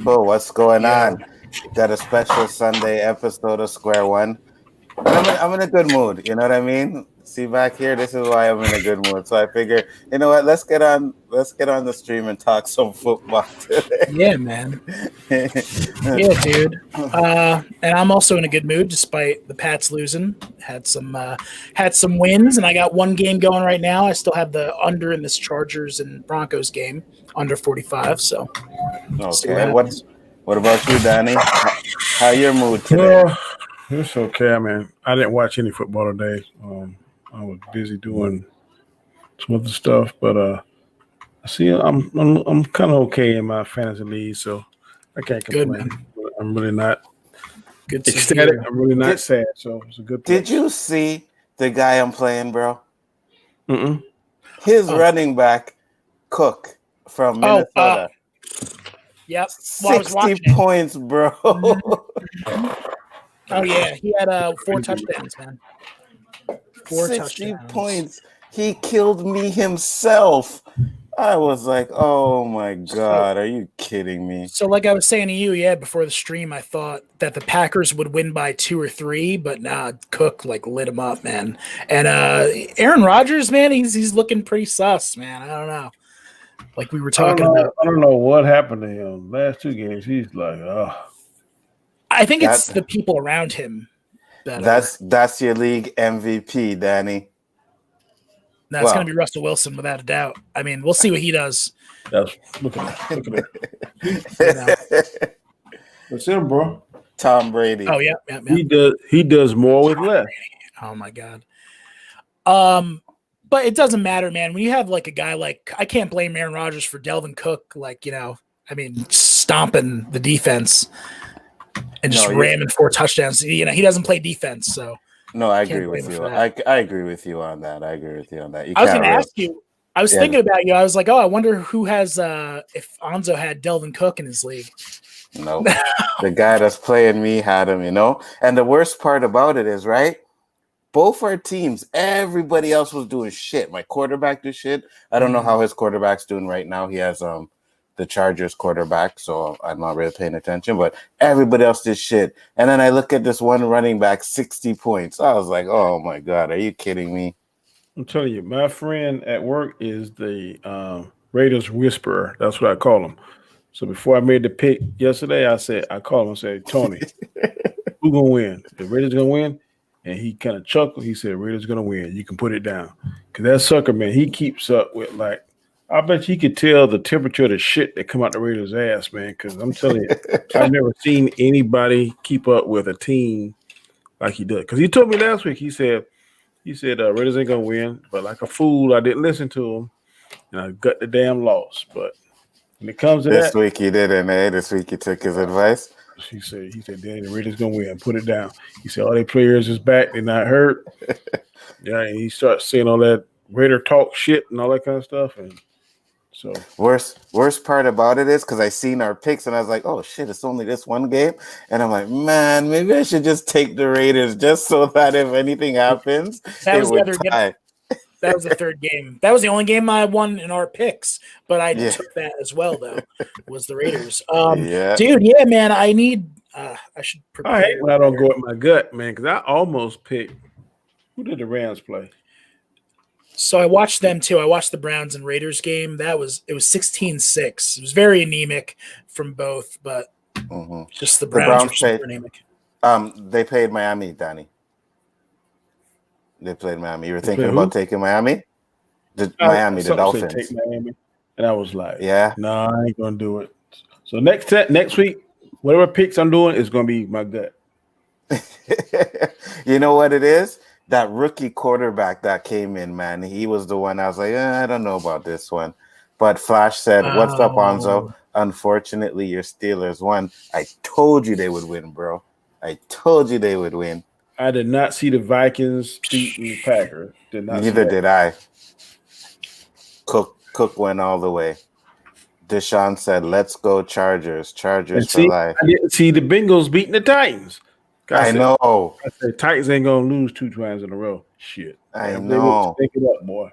people? What's going Yeah. on? Got a special Sunday episode of Square One. And I'm in a good mood. You know what I mean? See back here, this is why I'm in a good mood. So I figure, you know what? Let's get on the stream and talk some football today. Yeah, man. Yeah, dude. And I'm also in a good mood despite the Pats losing. Had some wins, and I got one game going right now. I still have the under in this Chargers and Broncos game, under 45. So Okay. What about you, Danny? How your mood today? Well, it's okay. I mean, I didn't watch any football today. I was busy doing some other stuff, but I'm kind of okay in my fantasy league, so I can't complain. Good, I'm really not good ecstatic. I'm really not sad, so it's a good place. Did you see the guy I'm playing, bro? Mm-mm. His running back, Cook from Minnesota. Yep. Well, 60 points, bro. Oh, yeah. He had 4 touchdowns, man. 60 points. He killed me himself. I was like, oh, my God. Are you kidding me? So like I was saying to you, before the stream, I thought that the Packers would win by 2 or 3, but nah, Cook lit him up, man. And Aaron Rodgers, man, he's looking pretty sus, man. I don't know. Like we were talking about. I don't know what happened to him. Last 2 games, he's like, oh. I think it's the people around him. That's your league MVP, Danny. That's going to be Russell Wilson without a doubt. I mean, we'll see what he does. Look at that. That's him, bro. Tom Brady. Oh yeah. He does more with less. Oh my God. But it doesn't matter, man. When you have like a guy like, I can't blame Aaron Rodgers for Delvin Cook, stomping the defense and just ramming 4 touchdowns. He doesn't play defense, so. No, I agree with you. I agree with you on that. I was going to ask you. I was thinking about you. I was like, oh, I wonder who has if Onzo had Delvin Cook in his league. No, the guy that's playing me had him. And the worst part about it is, right? Both our teams, everybody else was doing shit. My quarterback did shit. I don't know how his quarterback's doing right now. He has the Chargers quarterback, so I'm not really paying attention, but everybody else did shit. And then I look at this one running back, 60 points. I was like, oh my God, are you kidding me? I'm telling you, my friend at work is the Raiders whisperer. That's what I call him. So before I made the pick yesterday, I called him and said, Tony, who gonna win? The Raiders gonna win? And he kind of chuckled. He said, Raiders gonna win. You can put it down. Because that sucker, man, he keeps up with I bet you could tell the temperature of the shit that come out the Raiders' ass, man. Because I'm telling you, I've never seen anybody keep up with a team like he does. Because he told me last week, he said, Raiders ain't gonna win. But like a fool, I didn't listen to him, and I got the damn loss. But when it comes to this week he didn't. This week he took his advice. He said, Danny, the Raiders gonna win. Put it down. He said, all their players is back. They're not hurt. Yeah, and he starts saying all that Raider talk shit and all that kind of stuff, and. So worst part about it is because I seen our picks and I was like, oh shit, it's only this one game, and I'm like, man, maybe I should just take the Raiders just so that if anything happens, that was the other game. That was the third game. That was the only game I won in our picks, but I took that as well. Though was the Raiders. Dude, yeah, man, I need. I should prepare. I hate when I don't go with my gut, man, because I almost picked. Who did the Rams play? So I watched them too. I watched the Browns and Raiders game. It was 16-6. It was very anemic from both, but just the Browns were super anemic. They played Miami, Danny. They played Miami. You were thinking about taking Miami? The Dolphins. Take Miami, and I was like, yeah, no, I ain't gonna do it. So next week, whatever picks I'm doing is gonna be my gut. You know what it is? That rookie quarterback that came in, man, he was the one I was like, I don't know about this one. But Flash said, what's up, Onzo? Unfortunately, your Steelers won. I told you they would win, bro. I told you they would win. I did not see the Vikings beating the Packers. Neither did I. Cook went all the way. Deshaun said, let's go Chargers. Chargers for life. I didn't see the Bengals beating the Titans. I know. I said Titans ain't gonna lose 2 times in a row. Shit. I know. Pick it up, boy.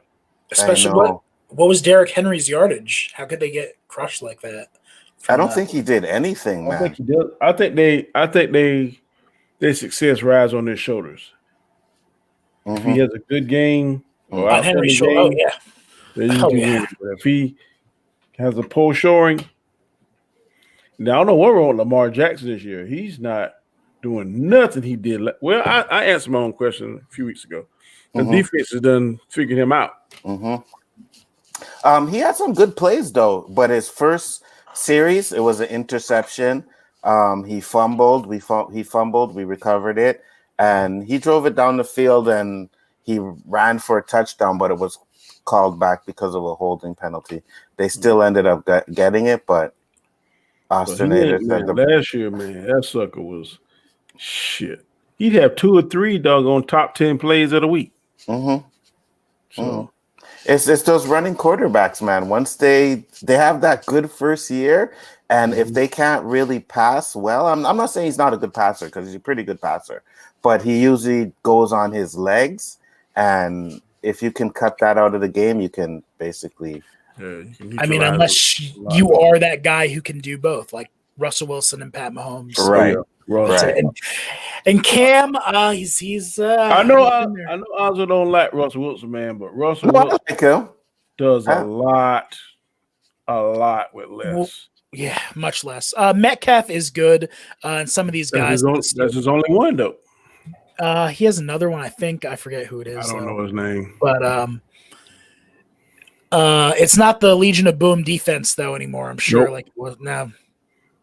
Especially what was Derrick Henry's yardage? How could they get crushed like that? I don't think he did anything, man. I think he does. I think their success rides on their shoulders. If he has a good game or On Henry's outstanding shoulder. Oh game, yeah. then you can win. But if he has a poor showing, now I don't know what wrong with Lamar Jackson this year. He's not doing nothing he did. Well, I answered my own question a few weeks ago. The defense has done figured him out. He had some good plays though, but his first series it was an interception. He fumbled. He fumbled. We recovered it, and he drove it down the field and he ran for a touchdown, but it was called back because of a holding penalty. They still ended up getting it, but Aficionados said last year, man, that sucker was shit. He'd have 2 or 3 doggone top 10 plays of the week. So it's those running quarterbacks, man. Once they have that good first year, and if they can't really pass well, I'm not saying he's not a good passer because he's a pretty good passer, but he usually goes on his legs, and if you can cut that out of the game, you can basically. I mean, unless you are that guy who can do both, like Russell Wilson and Pat Mahomes, right? And Cam, he's. I know Ozzy don't like Russell Wilson, man, but Russell Wilson does a lot with less. Yeah, much less. Metcalf is good, and some of these guys. That's his only one, though. He has another one. I think I forget who it is. I don't know his name, but it's not the Legion of Boom defense though anymore. I'm sure, like it was now.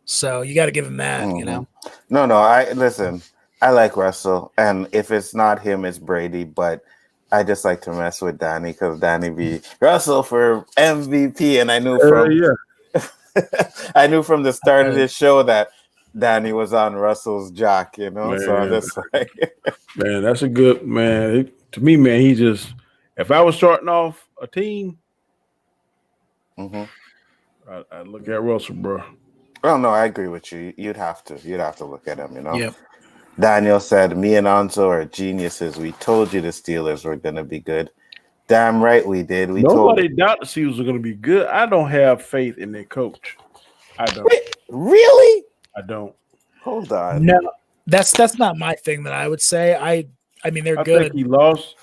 So you got to give him that, you know. No. I listen. I like Russell, and if it's not him, it's Brady. But I just like to mess with Danny because Danny be Russell for MVP, and I knew I knew from the start of this show that Danny was on Russell's jock, you know. Man. So I'm just like, man, that's a good man. To me, man, he just. If I was starting off a team, I'd look at Russell, bro. Oh no, I agree with you. You'd have to look at him, you know. Yep. Daniel said, "Me and Anzo are geniuses. We told you the Steelers were going to be good. Damn right we did. Nobody doubted the Steelers were going to be good. I don't have faith in their coach. I don't. Wait, really? I don't. Hold on. No, that's not my thing. That I would say. I mean, they're good. I think he lost.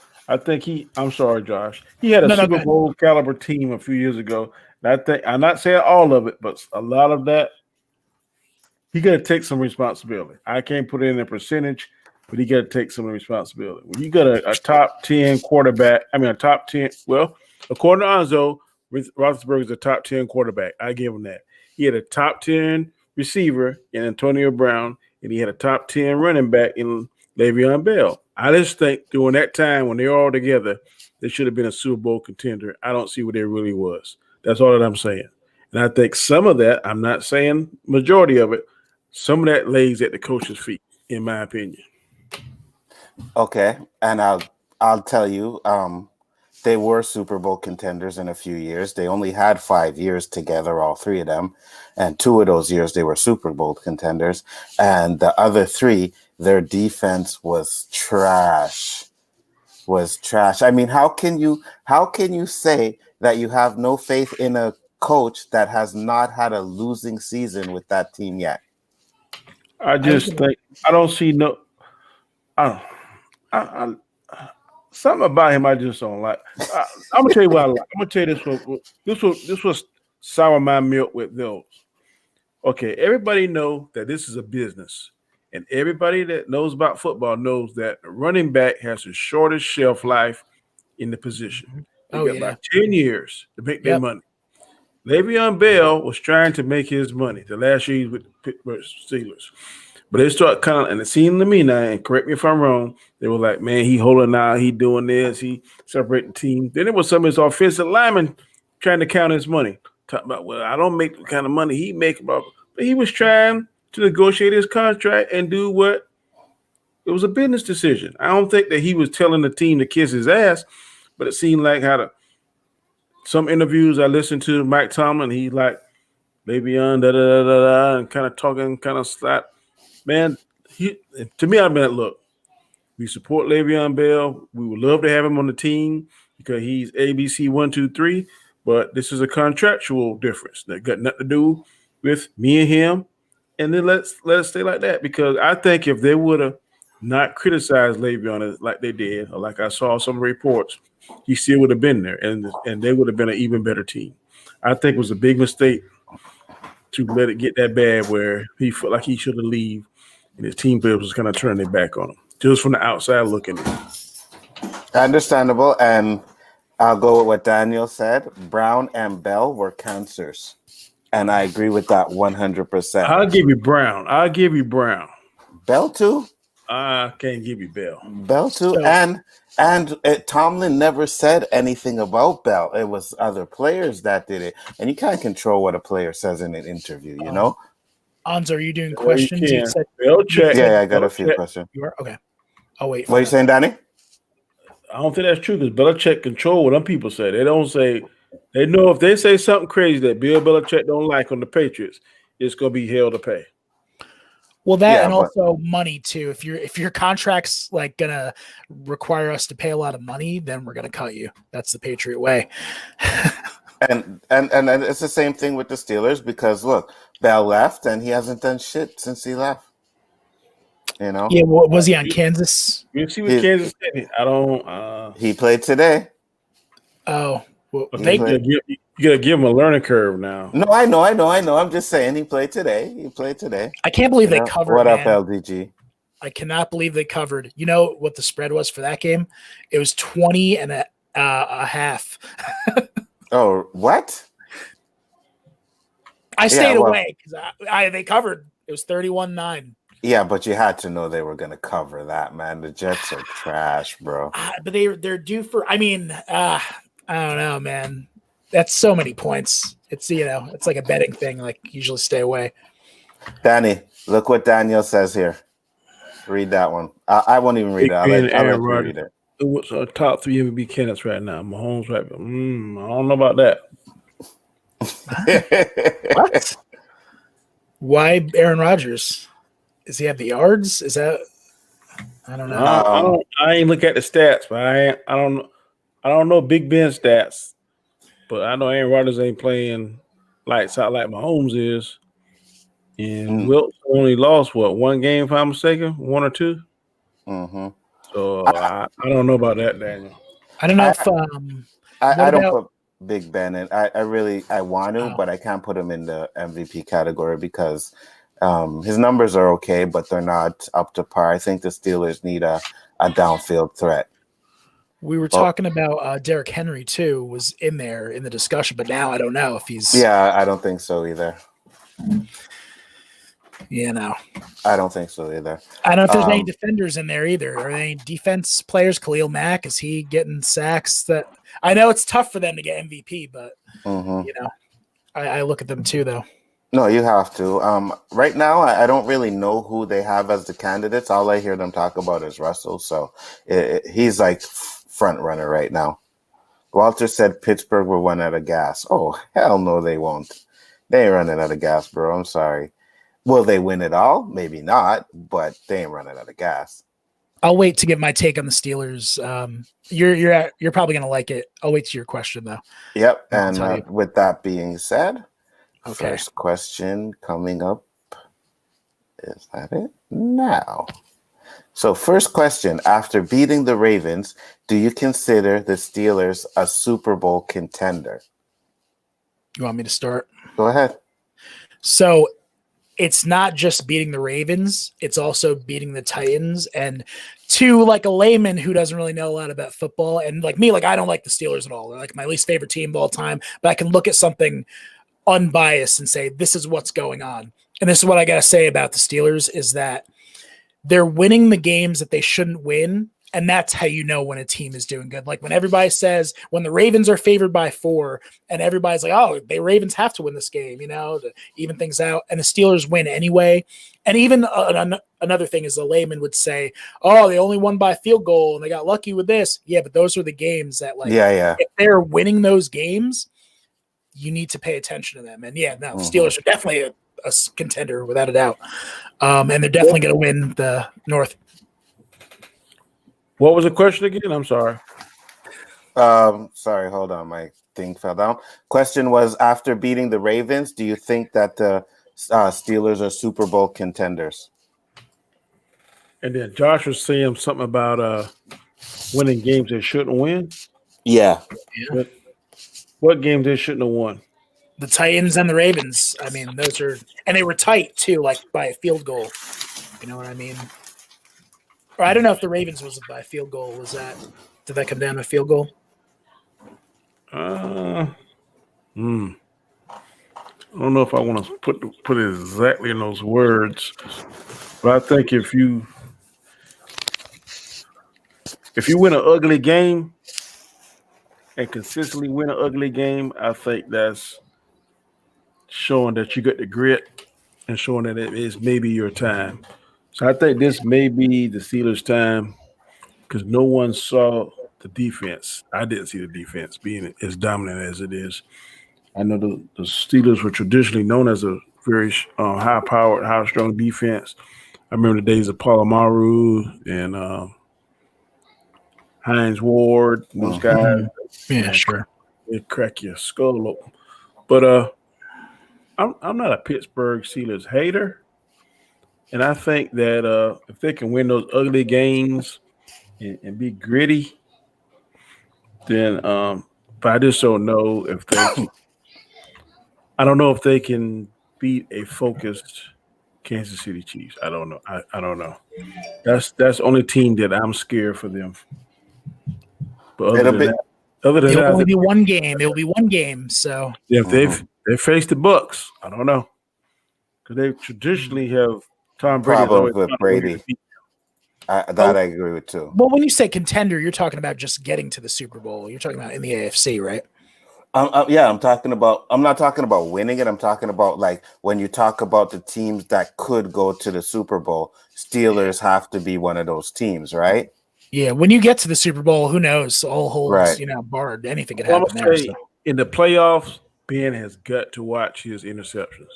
I'm sorry, Josh. He had a Super Bowl caliber team a few years ago. And I'm not saying all of it, but a lot of that. He got to take some responsibility. I can't put it in a percentage, but he got to take some responsibility. When you got a top 10 quarterback, a top 10, well, according to Anzo, Roethlisberger is a top 10 quarterback. I give him that. He had a top 10 receiver in Antonio Brown, and he had a top 10 running back in Le'Veon Bell. I just think during that time when they were all together, they should have been a Super Bowl contender. I don't see what they really was. That's all that I'm saying. And I think some of that, I'm not saying majority of it, some of that lays at the coach's feet, in my opinion. Okay, and I'll tell you, they were Super Bowl contenders in a few years. They only had 5 years together, all three of them, and 2 of those years they were Super Bowl contenders. And the other 3, their defense was trash. I mean, how can you say that you have no faith in a coach that has not had a losing season with that team yet? I just think I don't see no. Something about him I just don't like. I'm gonna tell you what I like. I'm gonna tell you this was sour my milk with those. Okay, everybody know that this is a business, and everybody that knows about football knows that a running back has the shortest shelf life in the position. They got about 10 years to make their money. Le'Veon Bell was trying to make his money the last year with the Pittsburgh Steelers. But they start kind of, and it seemed to me now, and correct me if I'm wrong, they were like, man, he holding out, he doing this, he separating the team. Then there was some of his offensive linemen trying to count his money. Talking about, well, I don't make the kind of money he make. But he was trying to negotiate his contract and do what? It was a business decision. I don't think that he was telling the team to kiss his ass, but it seemed like some interviews I listened to Mike Tomlin, he like Le'Veon, and kind of talking, kind of slap. Man, to me, I've been like, look, we support Le'Veon Bell. We would love to have him on the team because he's ABC 1, 2, 3. But this is a contractual difference that got nothing to do with me and him, and then let it stay like that. Because I think if they would have not criticized Le'Veon like they did, or like I saw some reports, he still would have been there, and they would have been an even better team. I think it was a big mistake to let it get that bad where he felt like he should have leave, and his team players was kind of turning their back on him, just from the outside looking in. Understandable, and I'll go with what Daniel said. Brown and Bell were cancers, and I agree with that 100%. I'll give you Brown. Bell too. I can't give you Bell. Bell too, and Tomlin never said anything about Bell. It was other players that did it, and you can't control what a player says in an interview. You know. Anzo, are you doing questions? You said Belichick. Yeah, I got a few questions. You are okay. I'll wait. What are you saying, Danny? I don't think that's true because Belichick control what them people say. They don't say. They know if they say something crazy that Bill Belichick don't like on the Patriots, it's gonna be hell to pay. Well, that and also money too. If your contract's like gonna require us to pay a lot of money, then we're gonna cut you. That's the Patriot way. and it's the same thing with the Steelers because look, Bell left and he hasn't done shit since he left. You know? Yeah, was he on Kansas? You see with Kansas City? I don't. He played today. Oh, well, you gotta give him a learning curve now. No, I know. I'm just saying he played today. I can't believe they covered. What up, LDG? I cannot believe they covered. You know what the spread was for that game? It was 20 and a half. Oh, what? I stayed away because they covered. It was 31-9. Yeah, but you had to know they were going to cover that, man. The Jets are trash, bro. But they're due for. I mean, I don't know, man. That's so many points. It's it's like a betting thing. Like usually stay away. Danny, look what Daniel says here. Read that one. I won't even read it. I'll let you read it. What's our top 3 MVP candidates right now? Mahomes, right? I don't know about that. What? Why Aaron Rodgers? Does he have the yards? Is that? I don't know. I ain't look at the stats, but I don't know Big Ben stats, but I know Aaron Rodgers ain't playing lights out like Mahomes is. And Wilt only lost one game, if I'm mistaken, 1 or 2. Mm-hmm. So I don't know about that, Daniel. I don't know if I don't put Big Ben in. I want to, but I can't put him in the MVP category because his numbers are okay, but they're not up to par. I think the Steelers need a downfield threat. We were talking about Derrick Henry too, was in there in the discussion, but now I don't know if he's. Yeah, I don't think so either. I don't think so either. I don't know if there's any defenders in there either. Are there any defense players? Khalil Mack, is he getting sacks? That I know it's tough for them to get MVP, but I look at them too, though. No, you have to. Right now, I don't really know who they have as the candidates. All I hear them talk about is Russell, so he's like front runner right now. Walter said Pittsburgh will run out of gas. Oh, hell no, they won't. They ain't running out of gas, bro. I'm sorry. Will they win it all? Maybe not, but they ain't running out of gas. I'll wait to give my take on the Steelers. You're probably gonna like it. I'll wait to your question though. Yep, and with that being said, okay. First question coming up. Is that it? Now. So first question, after beating the Ravens, do you consider the Steelers a Super Bowl contender? You want me to start? Go ahead. So it's not just beating the Ravens, it's also beating the Titans. And to like a layman who doesn't really know a lot about football, and like me, like I don't like the Steelers at all. They're like my least favorite team of all time, but I can look at something unbiased and say, this is what's going on. And this is what I got to say about the Steelers is that they're winning the games that they shouldn't win. And that's how you know when a team is doing good. Like when everybody says, when the Ravens are favored by 4 and everybody's like, oh, the Ravens have to win this game, to even things out. And the Steelers win anyway. And even another thing is the layman would say, oh, they only won by a field goal and they got lucky with this. Yeah, but those are the games that if they're winning those games, you need to pay attention to them. And the Steelers are definitely a contender without a doubt. And they're definitely going to win the North. What was the question again? I'm sorry. Sorry, hold on. My thing fell down. Question was, after beating the Ravens, do you think that the Steelers are Super Bowl contenders? And then Josh was saying something about winning games they shouldn't win. Yeah. What games they shouldn't have won? The Titans and the Ravens. I mean, those are, and they were tight too, like by a field goal. You know what I mean? Or I don't know if the Ravens was by a field goal. Did that come down to a field goal? I don't know if I want to put it exactly in those words, but I think if you win an ugly game and consistently win an ugly game, I think that's showing that you got the grit and showing that it is maybe your time. So I think this may be the Steelers' time because no one saw the defense. I didn't see the defense being as dominant as it is. I know the Steelers were traditionally known as a very high-powered, high-strung defense. I remember the days of Polamalu and Hines Ward, and those guys. Yeah, sure. They crack your skull open. But I'm not a Pittsburgh Steelers hater, and I think that if they can win those ugly games and be gritty, then but I just don't know if they can. I don't know if they can beat a focused Kansas City Chiefs. I don't know. I don't know. That's the only team that I'm scared for them. But other than It'll that, only be one game. It'll be one game. So if they face the Bucks, I don't know, because they traditionally have Tom Brady. Problem with Brady. I agree with too. Well, when you say contender, you're talking about just getting to the Super Bowl. You're talking about in the AFC, right? Yeah, I'm not talking about winning it. I'm talking about like when you talk about the teams that could go to the Super Bowl, Steelers have to be one of those teams, right? Yeah, when you get to the Super Bowl, who knows? All holds, right. Barred. Anything could happen there. So. In the playoffs, Ben has got to watch his interceptions.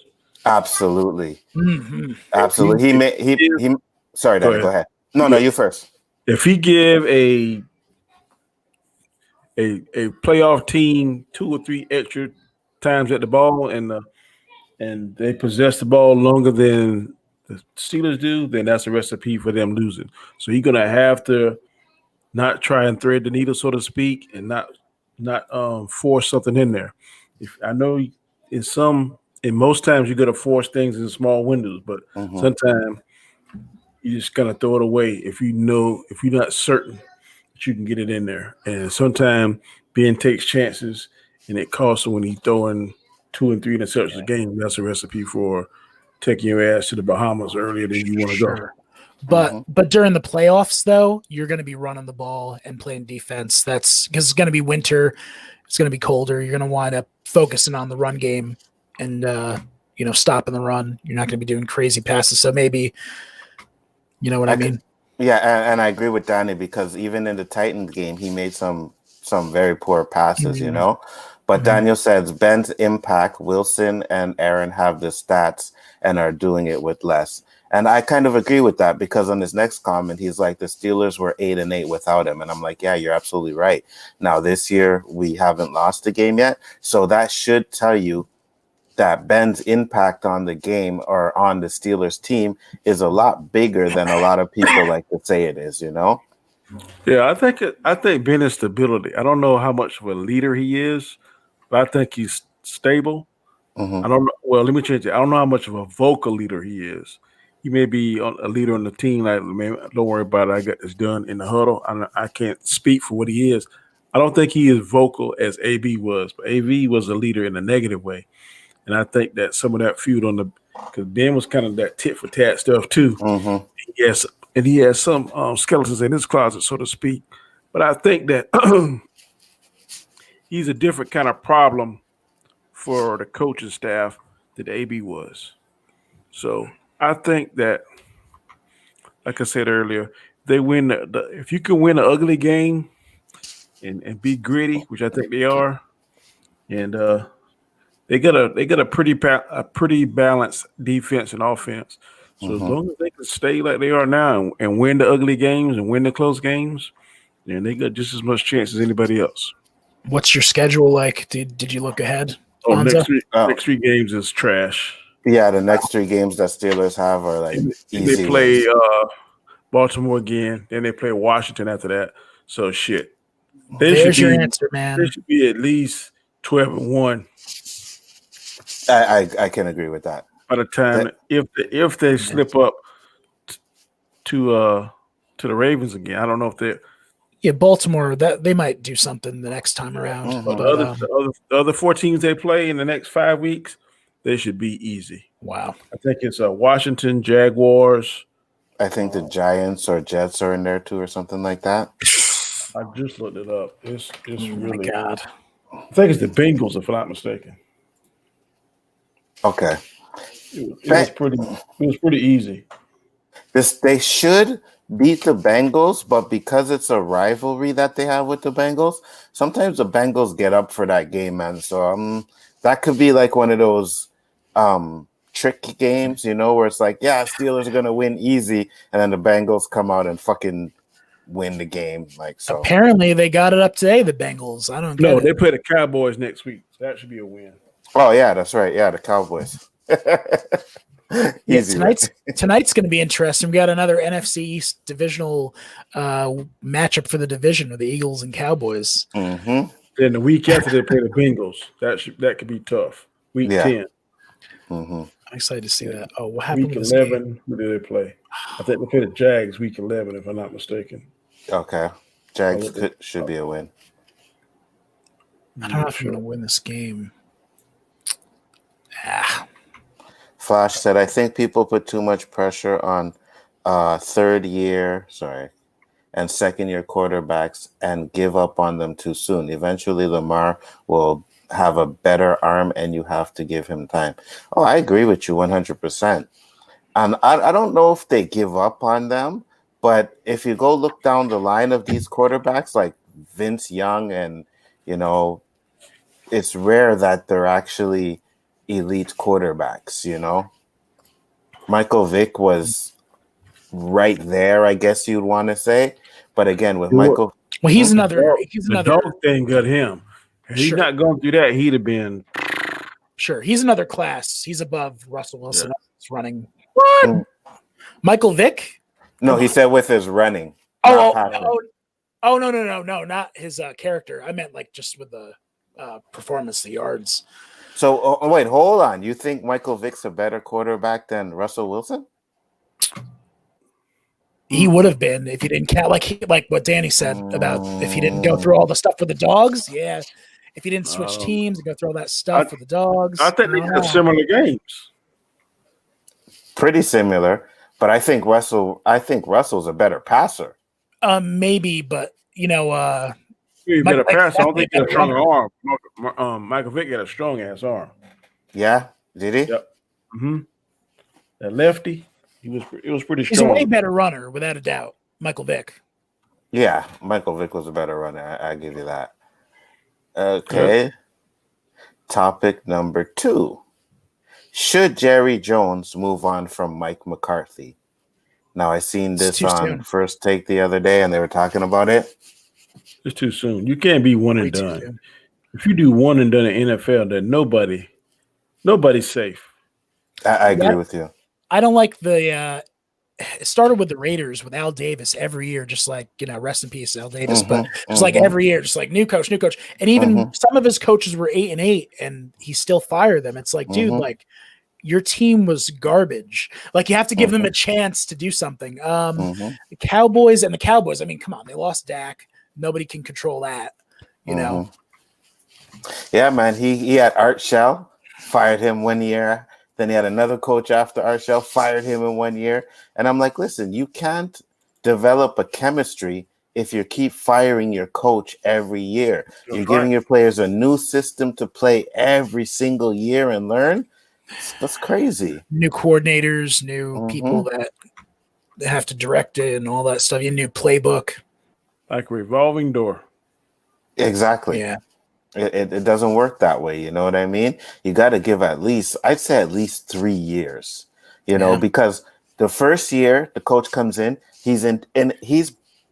Absolutely. Mm-hmm. Absolutely. He sorry, Danny, go ahead. No, you first. If he give a playoff team 2 or 3 extra times at the ball and they possess the ball longer than the Steelers do, then that's a recipe for them losing. So he's gonna have to not try and thread the needle, so to speak, and not force something in there. If I know in most times you're gonna force things in small windows, but sometimes you're just gonna throw it away if you're not certain that you can get it in there. And sometimes Ben takes chances and it costs him when he's throwing 2 and 3 interceptions a game. That's a recipe for taking your ass to the Bahamas earlier than you want to go. But during the playoffs, though, you're going to be running the ball and playing defense. That's because it's going to be winter. It's going to be colder. You're going to wind up focusing on the run game and stopping the run. You're not going to be doing crazy passes. So maybe, you know what I mean? Yeah, and I agree with Danny because even in the Titans game, he made some very poor passes, But Daniel says Ben's impact, Wilson and Aaron have the stats and are doing it with less. And I kind of agree with that because on his next comment, he's like, the Steelers were 8-8 without him. And I'm like, yeah, you're absolutely right. Now, this year, we haven't lost a game yet. So that should tell you that Ben's impact on the game or on the Steelers team is a lot bigger than a lot of people like to say it is, Yeah, I think Ben is stability. I don't know how much of a leader he is, but I think he's stable. I don't know. Well, let me change it. I don't know how much of a vocal leader he is. He may be a leader on the team. Like, man, don't worry about it. I got this done in the huddle. I can't speak for what he is. I don't think he is vocal as AB was, but AB was a leader in a negative way. And I think that some of that feud because Ben was kind of that tit for tat stuff too. Yes, and he has some skeletons in his closet, so to speak. But I think that he's a different kind of problem for the coaching staff that AB was. So I think that, like I said earlier, they win. If you can win an ugly game and be gritty, which I think they are, and they got a pretty balanced defense and offense. So as long as they can stay like they are now and win the ugly games and win the close games, and they got just as much chance as anybody else. What's your schedule like? Did you look ahead? Oh, Lonzo? next three games is trash. Yeah, the next 3 games that Steelers have are like And they easy play wins. Baltimore again. Then they play Washington after that. So shit. There's your answer, man. They should be at least 12-1 I can agree with that. by the time if they slip up to the Ravens again. I don't know if they. Yeah, Baltimore, that they might do something the next time around. Mhm. But the other 4 teams they play in the next 5 weeks, they should be easy. Wow. I think it's Washington, Jaguars. I think the Giants or Jets are in there too, or something like that. I just looked it up. It's Oh really. my God. I think it's the Bengals, if I'm not mistaken. Okay. It was pretty easy. They should beat the Bengals, but because it's a rivalry that they have with the Bengals, sometimes the Bengals get up for that game, man. So that could be like one of those trick games, where it's like, yeah, Steelers are gonna win easy, and then the Bengals come out and fucking win the game. Like, so Apparently they got it up today, the Bengals. I don't No, get they it. play the Cowboys next week. So that should be a win. Oh yeah, that's right. Yeah, the Cowboys. Easy, right? Tonight's going to be interesting. We got another NFC East divisional matchup for the division with the Eagles and Cowboys. Mm-hmm. Then the week after they play the Bengals. That could be tough. Week 10. Mm-hmm. I'm excited to see that. Oh, what happened Week with this 11, game? who do they play? I think they play the Jags week 11, if I'm not mistaken. Okay. Jags should be a win. I don't know if I'm going to win this game. Flash said, I think people put too much pressure on third-year and second-year quarterbacks and give up on them too soon. Eventually, Lamar will have a better arm, and you have to give him time. Oh, I agree with you 100%. And I don't know if they give up on them, but if you go look down the line of these quarterbacks like Vince Young and, it's rare that they're actually elite quarterbacks, Michael Vick was right there, I guess you'd want to say. But again, with Michael... Well, he's another... The dog thing got him. If he's not going through that, he'd have been... Sure, he's another class. He's above Russell Wilson. Yeah. He's running. What? Michael Vick? No, he said with his running. No, not his character. I meant like just with the performance, the yards. So, wait, hold on. You think Michael Vick's a better quarterback than Russell Wilson? He would have been if he didn't count, like what Danny said about if he didn't go through all the stuff with the dogs. Yeah, if he didn't switch teams and go through all that stuff with the dogs. I think they have similar games. Pretty similar, but I think Russell's a better passer. Maybe, but He's a better passer. I don't think he had a stronger arm. Michael Vick had a strong ass arm. Yeah, did he? Yep. Mm-hmm. That lefty, it was pretty strong. He's a way better runner, without a doubt. Michael Vick. Yeah, Michael Vick was a better runner. I give you that. Okay. Good. Topic number 2. Should Jerry Jones move on from Mike McCarthy? Now, I seen this on First Take the other day, and they were talking about it. It's too soon. You can't be one and done. If you do one and done in NFL, then nobody's safe. I agree with you. I don't like the it started with the Raiders with Al Davis every year, just like, rest in peace, Al Davis, but just like every year, just like new coach. And even some of his coaches were 8-8 and he still fired them. It's like, dude, like your team was garbage. Like you have to give them a chance to do something. The Cowboys, I mean, come on, they lost Dak. Nobody can control that, know? Yeah, man. He had Art Shell, fired him 1 year. Then he had another coach after Art Shell, fired him in 1 year. And I'm like, listen, you can't develop a chemistry if you keep firing your coach every year. You're giving your players a new system to play every single year and learn. That's crazy. New coordinators, new people that have to direct it and all that stuff. A new playbook. Like a revolving door. Exactly. Yeah. It doesn't work that way. You know what I mean? You got to give I'd say at least 3 years, because the first year the coach comes in, he's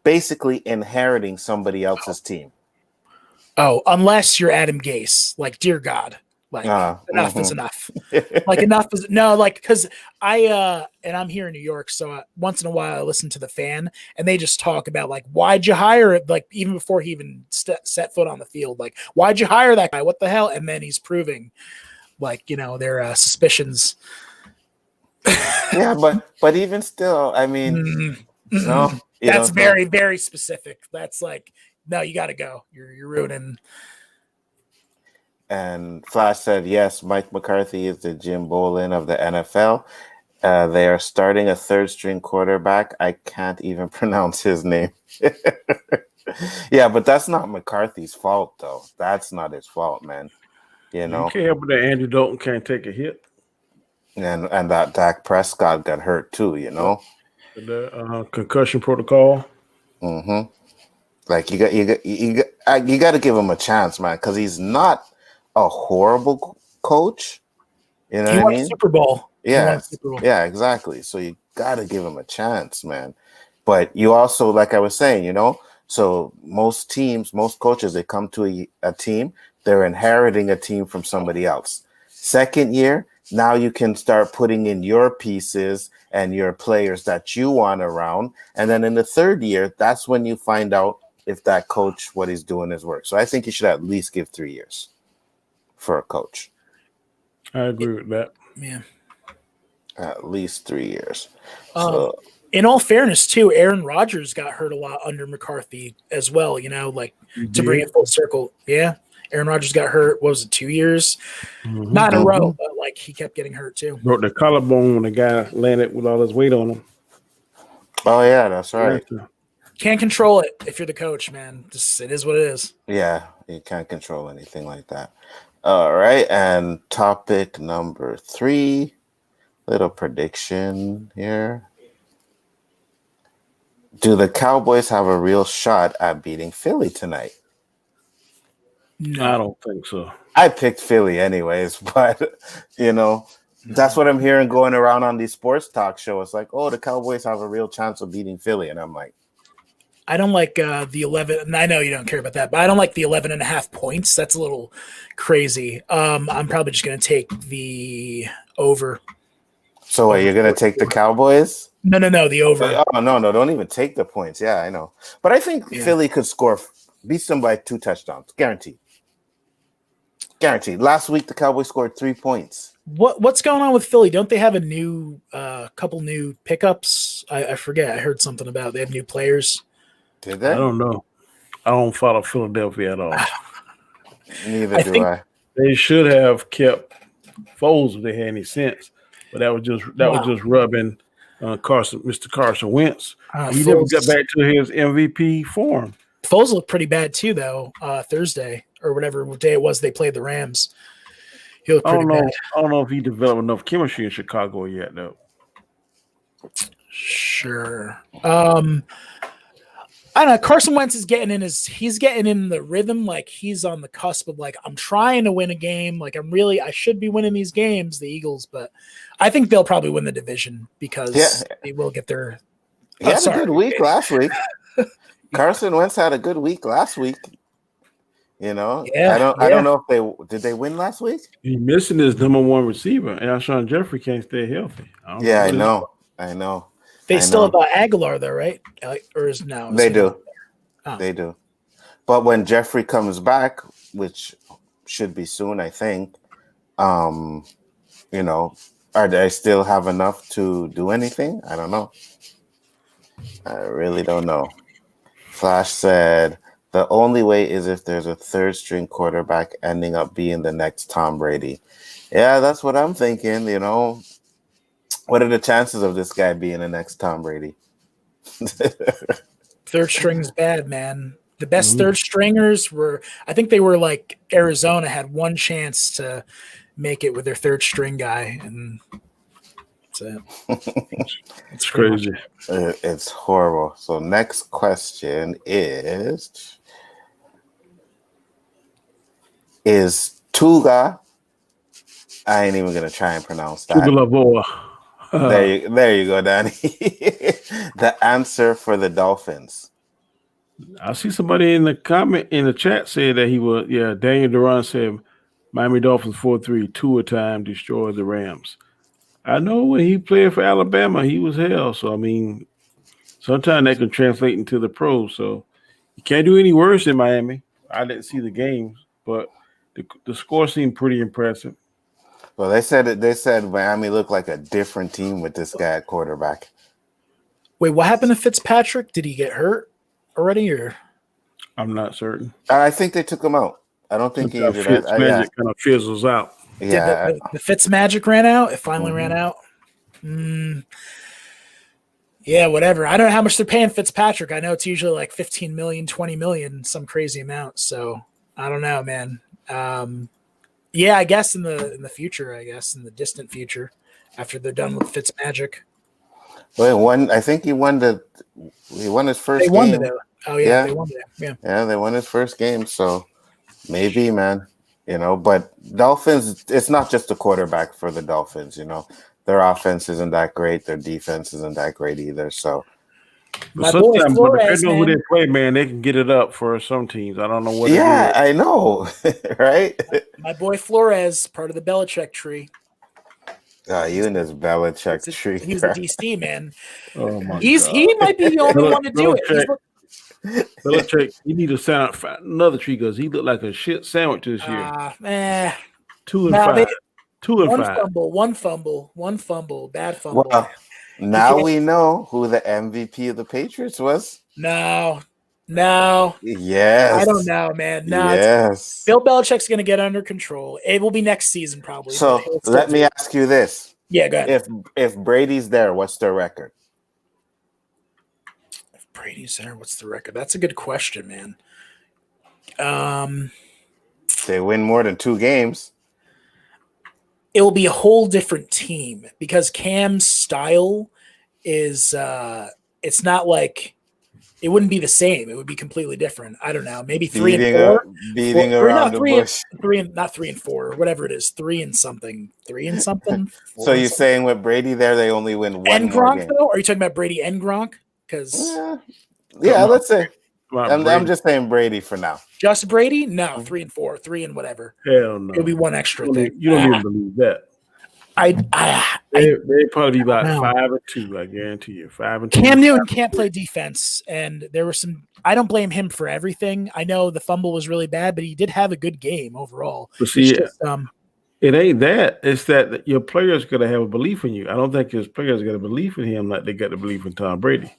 basically inheriting somebody else's team. Oh, unless you're Adam Gase, like, dear God, like enough is enough. Like enough is no, like, because and I'm here in New York, so once in a while I listen to the Fan, and they just talk about like, why'd you hire it? Like even before he even set foot on the field, like, why'd you hire that guy? What the hell? And then he's proving, like, their suspicions. Yeah, but even still, I mean, that's very, very specific. That's like, no, you got to go. You're ruining. And Flash said, yes, Mike McCarthy is the Jim Bolin of the NFL. They are starting a third-string quarterback. I can't even pronounce his name. Yeah, but that's not McCarthy's fault, though. That's not his fault, man. You can't help it that Andy Dalton can't take a hit. And that Dak Prescott got hurt, too, The concussion protocol. Mm-hmm. Like, you got to give him a chance, man, because he's not a horrible coach. You know what I mean? Super Bowl. Yeah, yeah, exactly. So you got to give him a chance, man. But you also, like I was saying, so most teams, most coaches, they come to a team, they're inheriting a team from somebody else. Second year, now you can start putting in your pieces and your players that you want around. And then in the third year, that's when you find out if that coach, what he's doing is work. So I think you should at least give 3 years for a coach. I agree with that. Yeah. At least 3 years. In all fairness, too, Aaron Rodgers got hurt a lot under McCarthy as well, like to bring it full circle. Yeah. Aaron Rodgers got hurt, what was it, 2 years? Mm-hmm. Not in a row, but like he kept getting hurt too. Broke the collarbone when the guy landed with all his weight on him. Oh, yeah, that's right. Can't control it if you're the coach, man. It is what it is. Yeah, you can't control anything like that. All right, and topic number 3, little prediction here. Do the Cowboys have a real shot at beating Philly tonight? No, I don't think so. I picked Philly anyways, but, that's what I'm hearing going around on these sports talk shows. Like, oh, the Cowboys have a real chance of beating Philly. And I'm like, I don't like the 11. And I know you don't care about that, but I don't like the 11.5 points. That's a little crazy. I'm probably just going to take the over. So you're going to take the Cowboys? No, the over. Oh, no, don't even take the points. Yeah, I know. But I think Philly could beat them by 2 touchdowns. Guaranteed. Last week, the Cowboys scored 3 points. What's going on with Philly? Don't they have a new couple new pickups? I forget. I heard something about they have new players. Did they? I don't know. I don't follow Philadelphia at all. Neither do I. They should have kept Foles if they had any sense, but that was just rubbing Mr. Carson Wentz. He never got back to his MVP form. Foles looked pretty bad too, though. Thursday or whatever day it was they played the Rams. He looked pretty bad. I don't know if he developed enough chemistry in Chicago yet, though. Sure. I don't know. Carson Wentz is getting in the rhythm. Like he's on the cusp of like, I'm trying to win a game. Like I should be winning these games, the Eagles, but I think they'll probably win the division because they will get their. He had a good week last week. Carson Wentz had a good week last week. I don't know if did they win last week? He's missing his number 1 receiver, and Alshon Jeffrey can't stay healthy. I know. They still have Aguilar though, right? Or is now? They do. Oh. They do. But when Jeffrey comes back, which should be soon, I think, are they still have enough to do anything? I don't know. I really don't know. Flash said, the only way is if there's a third string quarterback ending up being the next Tom Brady. Yeah, that's what I'm thinking, What are the chances of this guy being the next Tom Brady? Third string's bad, man. The best third stringers I think they were like Arizona had one chance to make it with their third string guy, and that's it. It's crazy. It's horrible. So next question is Tuga? I ain't even gonna try and pronounce that. Tuga There you go, Danny. The answer for the Dolphins. I see somebody in the chat said that he was. Yeah, Daniel Duran said Miami Dolphins 4-3, two time destroy the Rams. I know when he played for Alabama, he was hell. So I mean, sometimes that can translate into the pros. So you can't do any worse in Miami. I didn't see the games, but the score seemed pretty impressive. Well, they said Miami looked like a different team with this guy at quarterback. Wait, what happened to Fitzpatrick? Did he get hurt already, or? I'm not certain. I think they took him out. I don't think he injured. Magic kind of fizzles out. Yeah. Did the Fitz magic ran out? It finally Mm-hmm. ran out. Yeah, whatever. I don't know how much they're paying Fitzpatrick. I know it's usually like 15 million, 20 million, some crazy amount. So I don't know, man. Yeah, I guess in the future, in the distant future, after they're done with Fitz magic. Well, I think he won his first They won game. it. Oh yeah, they won it. Yeah. Yeah, they won his first game. So maybe, man, but Dolphins, it's not just the quarterback for the Dolphins, Their offense isn't that great. Their defense isn't that great either. So my boy Flores, depending on who they play, man, they can get it up for some teams. I don't know what. Yeah, I know, right? My boy Flores, part of the Belichick tree. You and this Belichick tree. He's a DC man. Oh my God. He might be the only one to do it. Belichick, you need to find another tree because he looked like a shit sandwich this year. 2-5. 2-5. One fumble, bad fumble. Well, now we know who the MVP of the Patriots was. No. Yes. I don't know, man. No. Yes. Bill Belichick's going to get under control. It will be next season probably. So let me ask you this. Yeah, go ahead. If Brady's there, what's their record? If Brady's there, what's the record? That's a good question, man. They win more than 2 games. It will be a whole different team because Cam's style is it's not like it wouldn't be the same. It would be completely different. I don't know. Maybe 3-4. Beating around the bush. 3-4, whatever it is. 3 and something. So you're saying with Brady there, they only win one and more Gronk game? Though? Are you talking about Brady and Gronk? Because yeah, let's say. I'm just saying Brady for now. Just Brady? No, 3-4, 3 and whatever. Hell no. It'll be one extra thing. You don't even believe that. They probably be about 5-2. I guarantee you, 5-2. Cam Newton can't play defense, and there were some. I don't blame him for everything. I know the fumble was really bad, but he did have a good game overall. But see, it ain't that. It's that your players got to have a belief in you. I don't think his players got a belief in him like they got to believe in Tom Brady.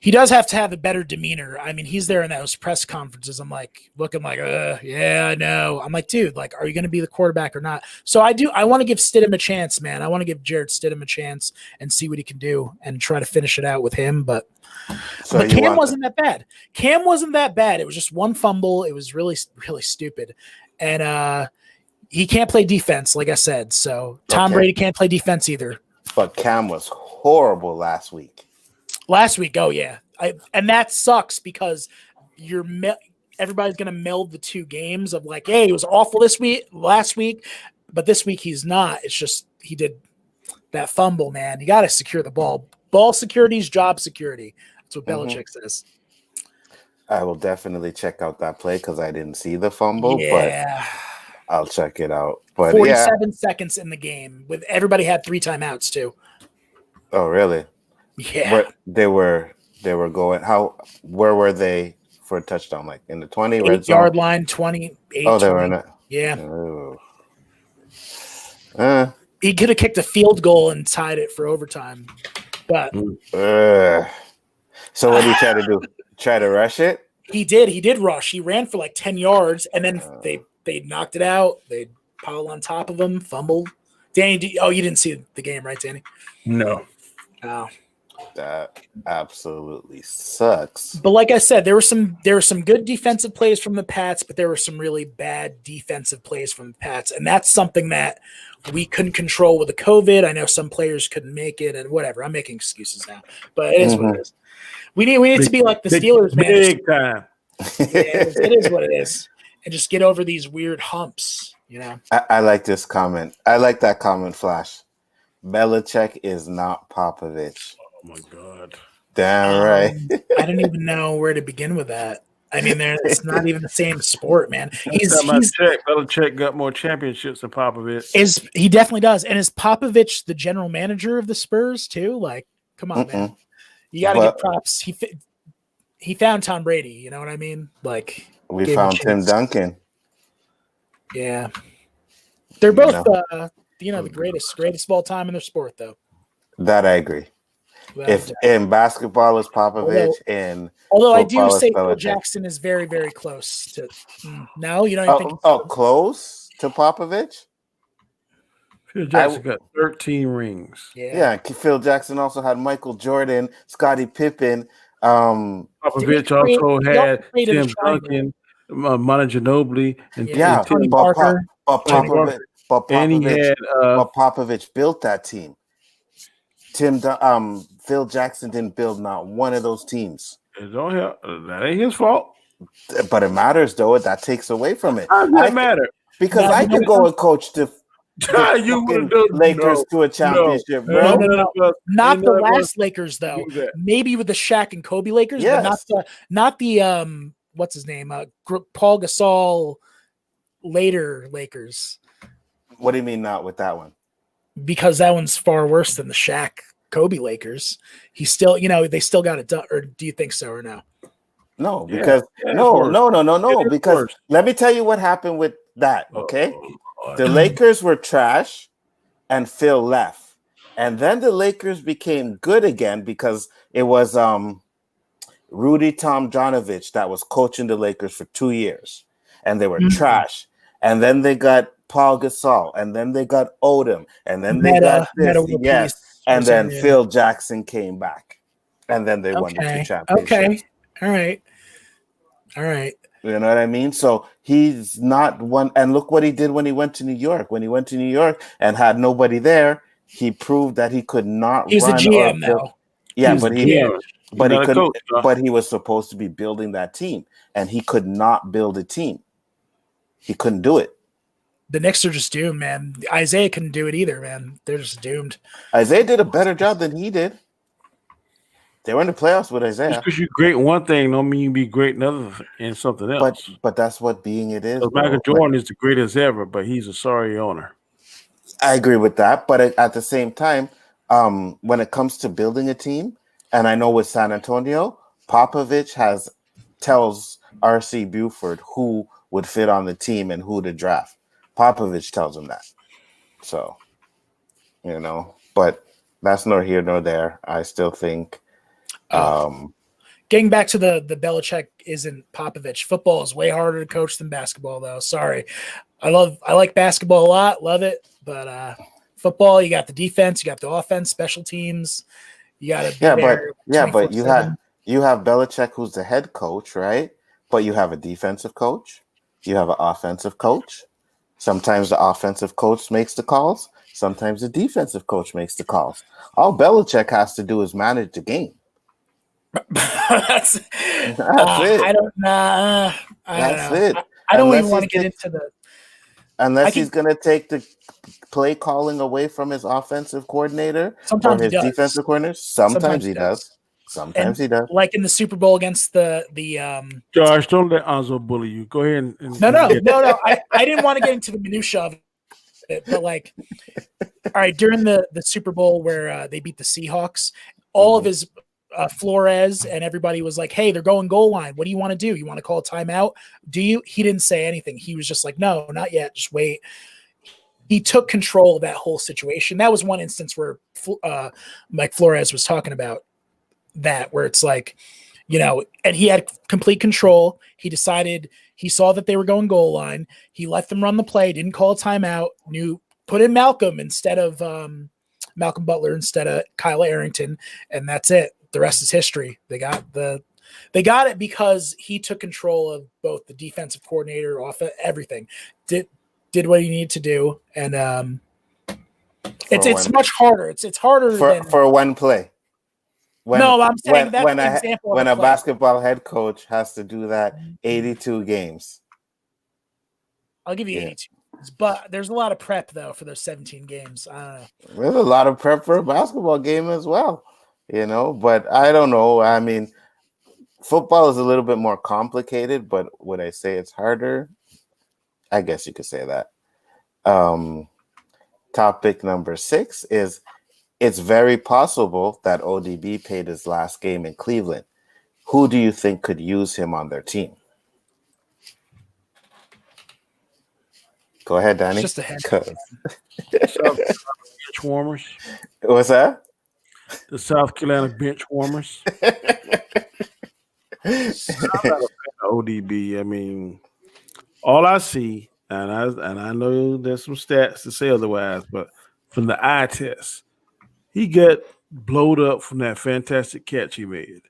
He does have to have a better demeanor. I mean, he's there in those press conferences. I'm like looking like, yeah, I know. I'm like, dude, like, are you going to be the quarterback or not? So I want to give Stidham a chance, man. I want to give Jarrett Stidham a chance and see what he can do and try to finish it out with him. But Cam wasn't that bad. Cam wasn't that bad. It was just one fumble. It was really, really stupid. And he can't play defense, like I said. So Tom Brady can't play defense either. But Cam was horrible last week. Oh yeah, and that sucks because everybody's gonna meld the 2 games of like, hey, he was awful last week, but this week he's not. It's just he did that fumble, man. You got to secure the ball. Ball security is job security. That's what Belichick says. I will definitely check out that play because I didn't see the fumble, but I'll check it out. But 47 seconds in the game with everybody had 3 timeouts too. Oh really? Yeah. But they were going. Where were they for a touchdown? Like in the 20 red zone? 8-yard line, 28. Oh, they were in it. Yeah. Oh. He could have kicked a field goal and tied it for overtime. But so what did he try to do? Try to rush it? He did rush. He ran for like 10 yards and then they knocked it out. They piled on top of him, fumbled. Danny, you didn't see the game, right, Danny? No. Oh. That absolutely sucks. But like I said, there were some good defensive plays from the Pats, but there were some really bad defensive plays from the Pats, and that's something that we couldn't control with the COVID. I know some players couldn't make it, and whatever. I'm making excuses now, but it is what it is. We need to be like the Steelers, man. Big time. It is what it is, and just get over these weird humps. I like this comment. I like that comment, Flash. Belichick is not Popovich. Oh my God. Damn right. I don't even know where to begin with that. I mean, it's not even the same sport, man. Belichick got more championships than Popovich. He definitely does. And is Popovich the general manager of the Spurs too? Like, come on, man. You got to get props. He found Tom Brady. You know what I mean? Like, we found Tim Duncan. Yeah, they're both the greatest of all time in their sport, though. That I agree. If in basketball is Popovich, although I do say Phil Jackson is very, very close to. No, you don't think? Close to Popovich. Phil Jackson got 13 rings. Yeah. Phil Jackson also had Michael Jordan, Scottie Pippen. Popovich also had Tim Duncan, Manu Ginobili, and Tony Parker. But Popovich built that team. Phil Jackson didn't build not one of those teams. That ain't his fault. But it matters, though. That takes away from it. How does it matter? Because I could go and coach the Lakers to a championship, bro. No. Not the last Lakers, though. Maybe with the Shaq and Kobe Lakers, but not the what's his name? Paul Gasol later Lakers. What do you mean not with that one? Because that one's far worse than the Shaq Kobe Lakers. He's still, they still got it done. Or do you think so or no? No, because no. Because let me tell you what happened with that. Okay, the Lakers were trash, and Phil left, and then the Lakers became good again because it was Rudy Tomjanovich that was coaching the Lakers for 2 years, and they were trash, and then they got Paul Gasol, and then they got Odom, and then they got this, and then Phil Jackson came back, and then they won the 2 championships. Okay, all right. You know what I mean? So he's not one. And look what he did when he went to New York. When he went to New York and had nobody there, he proved that he could not. He's a GM now. Yeah, but he was supposed to be building that team, and he could not build a team. He couldn't do it. The Knicks are just doomed, man. Isaiah couldn't do it either, man. They're just doomed. Isaiah did a better job than he did. They were in the playoffs with Isaiah. Just because you're great in one thing don't mean you be great in something else. But that's what being it is. Michael Jordan is the greatest ever, but he's a sorry owner. I agree with that. But at the same time, when it comes to building a team, and I know with San Antonio, Popovich tells R.C. Buford who would fit on the team and who to draft. Popovich tells him that. So, but that's nor here nor there. I still think. Getting back to the Belichick isn't Popovich. Football is way harder to coach than basketball, though. Sorry, I like basketball a lot, love it, but football, you got the defense, you got the offense, special teams. You got to but you have Belichick, who's the head coach, right? But you have a defensive coach, you have an offensive coach. Sometimes the offensive coach makes the calls. Sometimes the defensive coach makes the calls. All Belichick has to do is manage the game. That's it. I don't know. I don't even want to get into the. Unless he's going to take the play calling away from his offensive coordinator or his defensive coordinator. Sometimes he does. Sometimes he does. Like in the Super Bowl against the Josh, don't let Anzo bully you. Go ahead and No. I didn't want to get into the minutia of it, but like, all right, during the Super Bowl where they beat the Seahawks, all of his Flores and everybody was like, hey, they're going goal line. What do you want to do? You want to call a timeout? Do you? He didn't say anything. He was just like, no, not yet. Just wait. He took control of that whole situation. That was one instance where Mike Flores was talking about that, where it's like, and he had complete control. He saw that they were going goal line. He let them run the play, didn't call a timeout, put in Malcolm instead of Malcolm Butler instead of Kyle Arrington. And that's it. The rest is history. They got it because he took control of both the defensive coordinator, everything. Did what he needed to do, and it's much harder. It's harder for one play. I'm saying when a basketball head coach has to do that 82 games. I'll give you 82. But there's a lot of prep though for those 17 games. I don't know. There's a lot of prep for a basketball game as well. But I don't know. I mean, football is a little bit more complicated, but would I say it's harder? I guess you could say that. Topic number 6 is it's very possible that ODB played his last game in Cleveland. Who do you think could use him on their team? Go ahead, Danny. It's just a head. Bench warmers. What's that? The South Carolina bench warmers. I'm not a fan of ODB. I mean, all I see, and I know there's some stats to say otherwise, but from the eye test, he got blowed up from that fantastic catch he made.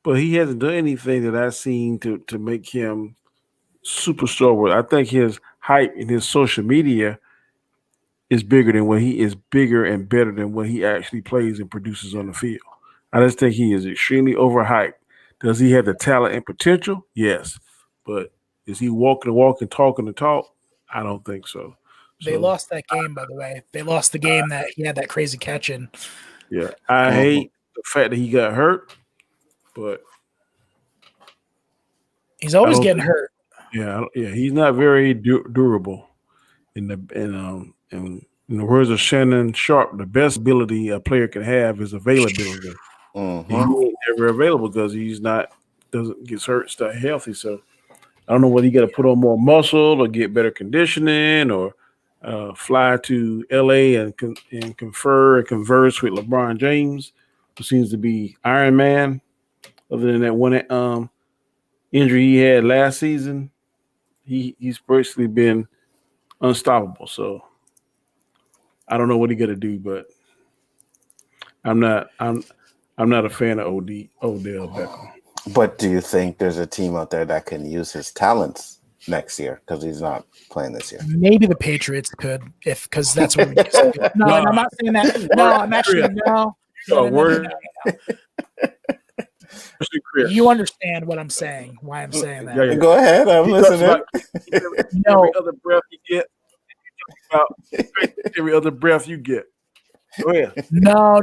But he hasn't done anything that I've seen to make him superstar. I think his hype in his social media is bigger and better than when he actually plays and produces on the field. I just think he is extremely overhyped. Does he have the talent and potential? Yes. But is he walking the walk and talking the talk? I don't think so. They lost that game, by the way. They lost the game that he had that crazy catch in. Yeah. I hate the fact that he got hurt, but he's always getting hurt. Yeah, he's not very durable. In the words of Shannon Sharp, the best ability a player can have is availability. Mm-hmm. He ain't ever available because doesn't get hurt, stay healthy. So I don't know whether you got to put on more muscle or get better conditioning or fly to LA and confer and converse with LeBron James, who seems to be Iron Man. Other than that one injury he had last season, he's basically been unstoppable. So I don't know what he got to do, but I'm not a fan of Odell Beckham. But do you think there's a team out there that can use his talents next year because he's not playing this year? Maybe the Patriots could, because that's what we do. No, I'm not saying that. No, I'm actually no. You understand what I'm saying? Why I'm saying that? Yeah. Go ahead, I'm listening. Every other breath you get, about every other breath you get. Go ahead. No,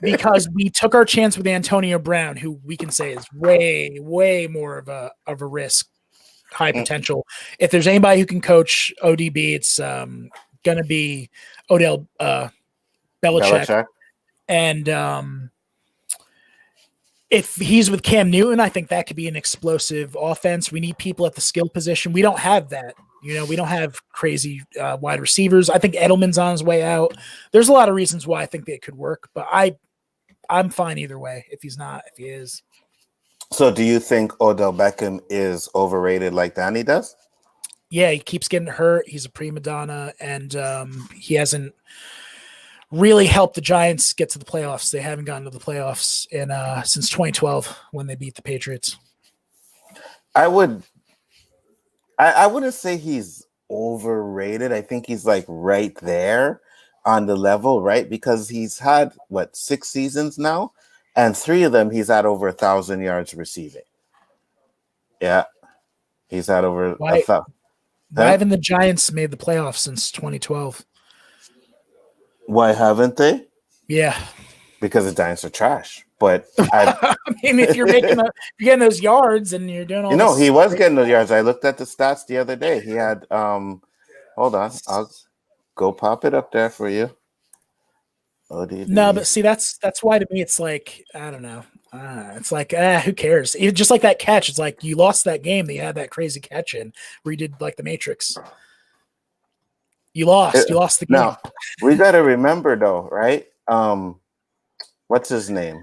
because we took our chance with Antonio Brown, who we can say is way, way more of a risk, high potential. If there's anybody who can coach ODB, it's gonna be Odell Belichick. And if he's with Cam Newton, I think that could be an explosive offense. We need people at the skill position. We don't have that. We don't have crazy wide receivers. I think Edelman's on his way out. There's a lot of reasons why I think it could work, but I'm fine either way. If he's not, if he is. So do you think Odell Beckham is overrated like Danny does? Yeah, he keeps getting hurt. He's a prima donna, and he hasn't really helped the Giants get to the playoffs. They haven't gotten to the playoffs since 2012 when they beat the Patriots. I wouldn't say he's overrated. I think he's like right there on the level, right? Because he's had 6 seasons now, and 3 of them he's had over 1,000 yards receiving. Yeah, he's had over 1,000. Why haven't the Giants made the playoffs since 2012? Why haven't they? Yeah, because the Giants are trash. But I mean, if you're getting those yards and you're doing all, he was getting those yards. I looked at the stats the other day. He had hold on, I'll go pop it up there for you. ODB. No, but see, that's why to me it's like, I don't know. It's like, who cares? Just like that catch. It's like you lost that game that you had that crazy catch in where you did like the Matrix. You lost the game. Now, we got to remember though, right? What's his name?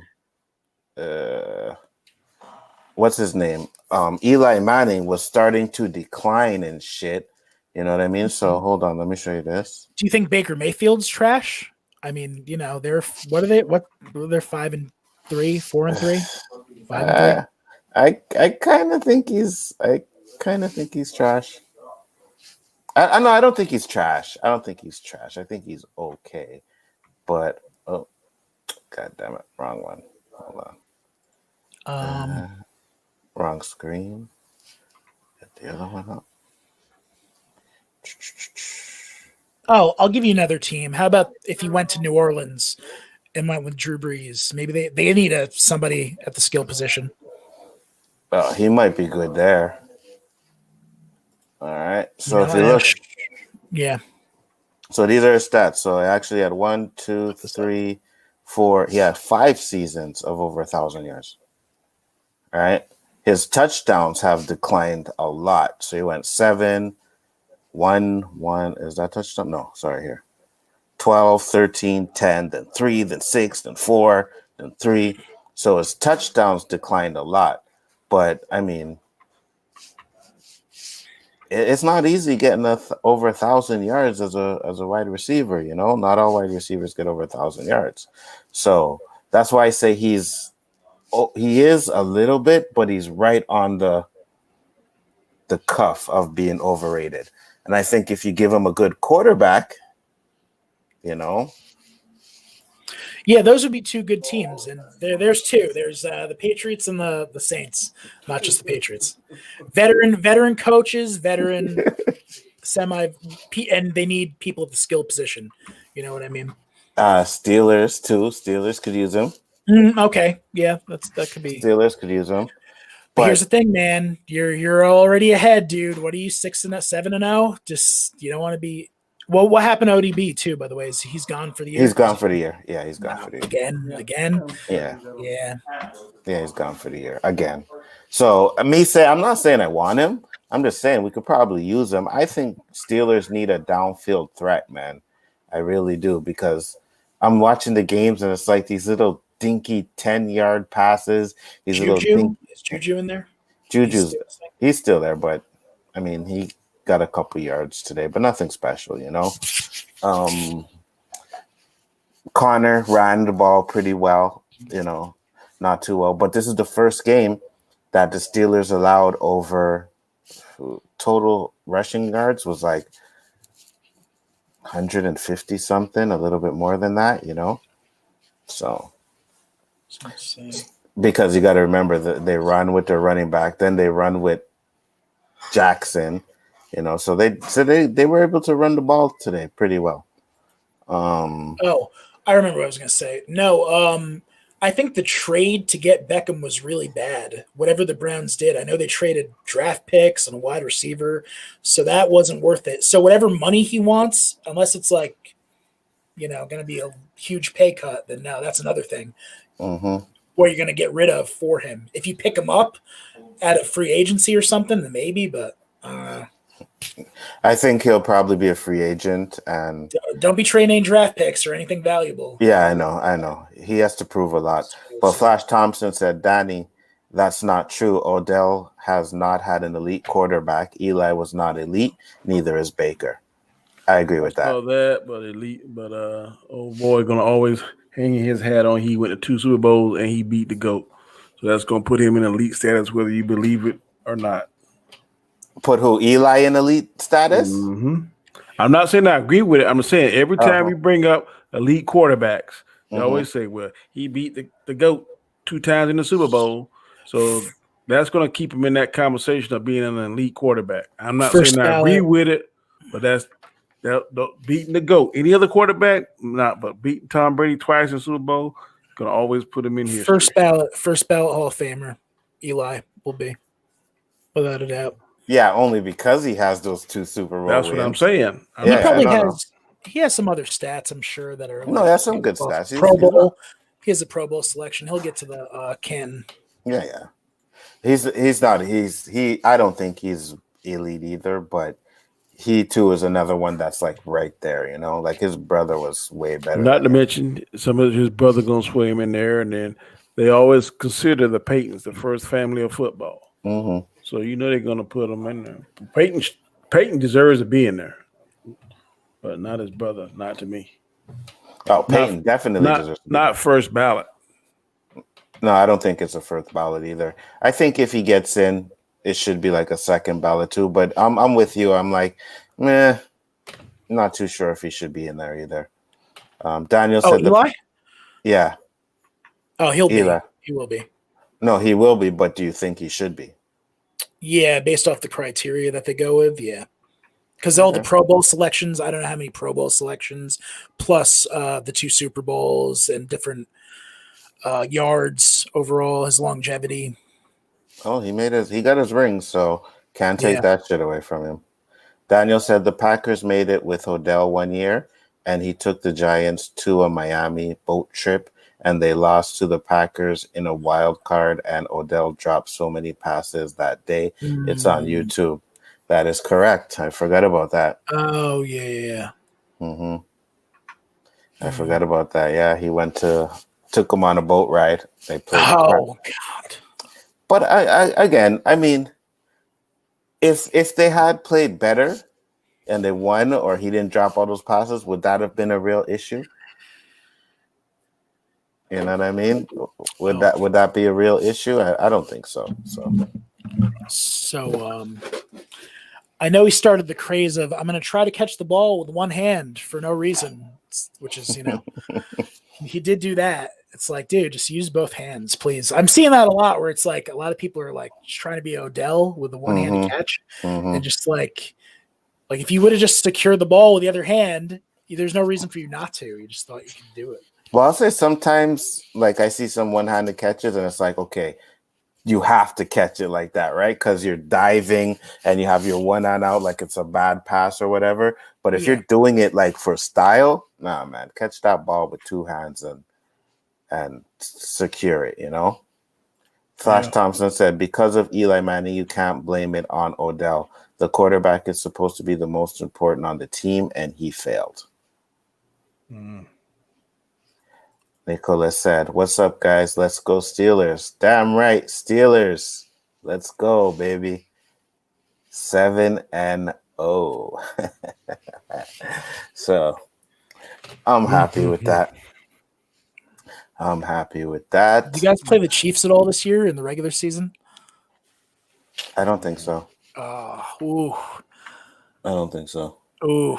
Eli Manning was starting to decline and shit. You know what I mean? So hold on, let me show you this. Do you think Baker Mayfield's trash? I mean, they're what are they? What they're 5-3, 4-3, 5-3. I kind of think he's trash. I don't think he's trash. I think he's okay. But god damn it, wrong one. Hold on. Wrong screen. Get the other one up. Oh, I'll give you another team. How about if you went to New Orleans and went with Drew Brees? Maybe they need somebody at the skill position. He might be good there. All right. So if you I look, yeah. so these are his stats. So he actually had 1, 2, 3, 4. He had 5 seasons of over 1,000 yards. All right. His touchdowns have declined a lot. So he went 7, 1, 1. Is that touchdown? No, sorry, here. 12, 13, 10, then 3, then 6, then 4, then 3. So his touchdowns declined a lot. But I mean, it's not easy getting over 1,000 yards as a wide receiver. You know, not all wide receivers get over 1,000 yards. So that's why I say he is a little bit, but he's right on the cuff of being overrated. And I think if you give him a good quarterback, you know. Yeah, those would be 2 good teams, and there's 2. There's the Patriots and the Saints, not just the Patriots. Veteran coaches, veteran and they need people at the skill position. You know what I mean? Steelers too. Steelers could use him. Okay, yeah, that could be. Steelers could use him. But here's the thing, man. You're already ahead, dude. What are you 7-0? Just you don't want to be. Well, what happened to ODB too? By the way, is he's gone for the year? He's gone for the year. Yeah, he's gone for the year again. Yeah, he's gone for the year again. So I'm not saying I want him. I'm just saying we could probably use him. I think Steelers need a downfield threat, man. I really do, because I'm watching the games and it's like these little dinky 10-yard passes. These Juju? Is Juju in there? He's still there, but I mean he got a couple yards today, but nothing special, you know. Connor ran the ball pretty well, you know, not too well. But this is the first game that the Steelers allowed over total rushing yards was like 150 something, a little bit more than that, you know. So because you got to remember that they run with their running back, then they run with Jackson, you know. So they were able to run the ball today pretty well. I remember what I was going to say. No, I think the trade to get Beckham was really bad. Whatever the Browns did, I know they traded draft picks and a wide receiver, so that wasn't worth it. So whatever money he wants, unless it's like, you know, going to be a huge pay cut, then no, that's another thing. Where you're going to get rid of for him. If you pick him up at a free agency or something, then maybe, but I think he'll probably be a free agent, and don't be trading draft picks or anything valuable. Yeah, I know. He has to prove a lot. But Flash Thompson said, Danny, that's not true. Odell has not had an elite quarterback. Eli was not elite. Neither is Baker. I agree with that. Old boy gonna always hang his hat on. He went to 2 Super Bowls and he beat the GOAT. So that's gonna put him in elite status, whether you believe it or not. Put who? Eli in elite status? I'm not saying I agree with it. I'm saying every time we bring up elite quarterbacks, they always say, well, he beat the GOAT 2 times in the Super Bowl. So that's going to keep him in that conversation of being an elite quarterback. I'm not saying I agree with it, but that's beating the GOAT. Any other quarterback, not, but beating Tom Brady twice in the Super Bowl, going to always put him in here. First ballot Hall of Famer, Eli will be, without a doubt. Yeah, only because he has those 2 Super Bowl That's wins. what I'm saying. He has some other stats, I'm sure, that are. No, he has some good stats. Pro Bowl. He has a Pro Bowl selection. He'll get to the Ken. Yeah. He's not. I don't think he's elite either, but he too is another one that's like right there. You know, like his brother was way better. Not to mention some of his brother gonna sway him in there, and then they always consider the Paytons the first family of football. So you know they're gonna put him in there. Payton deserves to be in there, but not his brother. Not to me. Oh, Payton definitely deserves to be not first ballot. No, I don't think it's a first ballot either. I think if he gets in, it should be like a second ballot too. But I'm with you. I'm like, not too sure if he should be in there either. Daniel said Eli? Yeah. Oh, he'll be. He will be. No, he will be, but do you think he should be? Yeah, based off the criteria that they go with, yeah. Because all the Pro Bowl selections, I don't know how many Pro Bowl selections, plus the 2 Super Bowls and different yards overall, his longevity. Oh, he got his ring, so can't take Yeah. that shit away from him. Daniel said the Packers made it with Odell one year, and he took the Giants to a Miami boat trip, and they lost to the Packers in a wild card, and Odell dropped so many passes that day. It's on YouTube. That is correct. I forgot about that. Oh, yeah. I forgot about that. Yeah, he took him on a boat ride. They played. Oh, God. But I mean, if they had played better and they won, or he didn't drop all those passes, would that have been a real issue? You know what I mean? Would that be a real issue? I don't think so. So I know he started the craze of I'm going to try to catch the ball with one hand for no reason, which is, he did do that. It's like, dude, just use both hands, please. I'm seeing that a lot where it's like a lot of people are like just trying to be Odell with the one-handed catch, and just like if you would have just secured the ball with the other hand, there's no reason for you not to. You just thought you could do it. Well, I'll say sometimes, like I see some one-handed catches, and it's like, okay, you have to catch it like that, right? Because you're diving and you have your one hand out like it's a bad pass or whatever. But if you're doing it like for style, nah, man, catch that ball with two hands and secure it, Flash Thompson said, because of Eli Manning, you can't blame it on Odell. The quarterback is supposed to be the most important on the team, and he failed. Nicholas said, what's up, guys? Let's go Steelers. Damn right, Steelers. Let's go, baby. 7-0. So I'm happy with that. Did you guys play the Chiefs at all this year in the regular season? I don't think so. I don't think so. Ooh.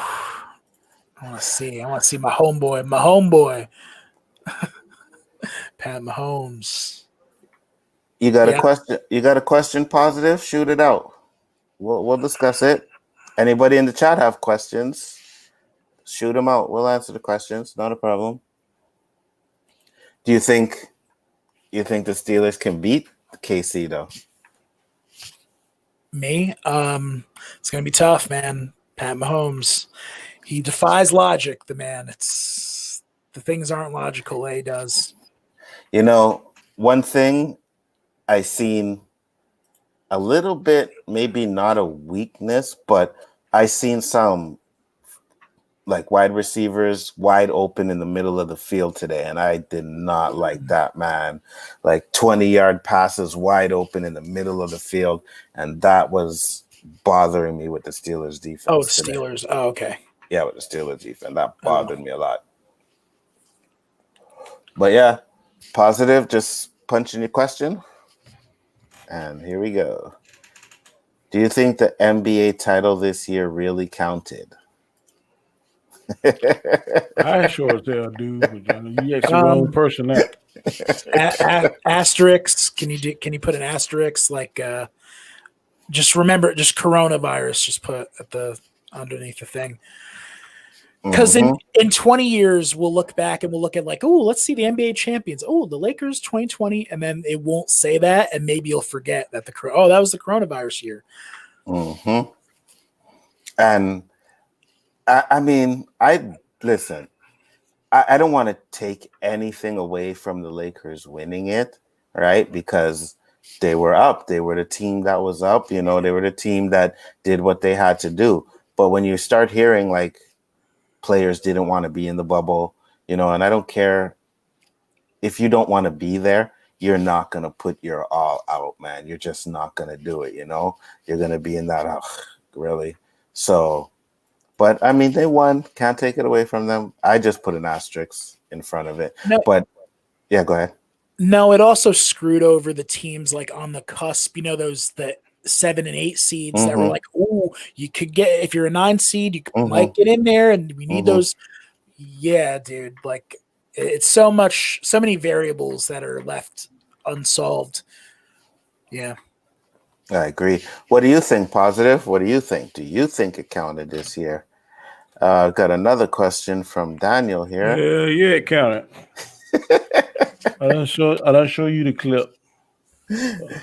I want to see my homeboy. Pat Mahomes. You got a question? You got a question? Positive? Shoot it out. We'll discuss it. Anybody in the chat have questions? Shoot them out. We'll answer the questions. Not a problem. Do you think the Steelers can beat KC though? Me? It's gonna be tough, man. Pat Mahomes. He defies logic, the man. The things aren't logical, he does. One thing I seen a little bit, maybe not a weakness, but I seen some like wide receivers wide open in the middle of the field today, and I did not like that, man. Like 20-yard passes wide open in the middle of the field, and that was bothering me with the Steelers defense. Oh, the Steelers. Oh, okay. Yeah, with the Steelers defense. That bothered me a lot. But yeah, positive, just punching your question. And here we go. Do you think the NBA title this year really counted? I sure as hell do, but you asked the wrong person that. Asterisk. Can you put an asterisk? Like just remember, just coronavirus, just put at the underneath the thing. Because in 20 years, we'll look back and we'll look at like, oh, let's see the NBA champions. Oh, the Lakers 2020. And then it won't say that. And maybe you'll forget that that was the coronavirus year. And I mean, listen, I don't want to take anything away from the Lakers winning it, right? Because they were up. They were the team that was up. They were the team that did what they had to do. But when you start hearing like, players didn't want to be in the bubble, and I don't care if you don't want to be there, you're not going to put your all out, man. You're just not going to do it, You're going to be in that, really. So, but I mean, they won. Can't take it away from them. I just put an asterisk in front of it. No, but yeah, go ahead. No, it also screwed over the teams like on the cusp, the 7 and 8 seeds that were like, oh, you could get, if you're a 9 seed, you might get in there, and we need those. Yeah, dude, like it's so many variables that are left unsolved. Yeah. I agree. What do you think, Positive? What do you think? Do you think it counted this year? Got another question from Daniel here. Yeah, it counted. I don't show you the clip.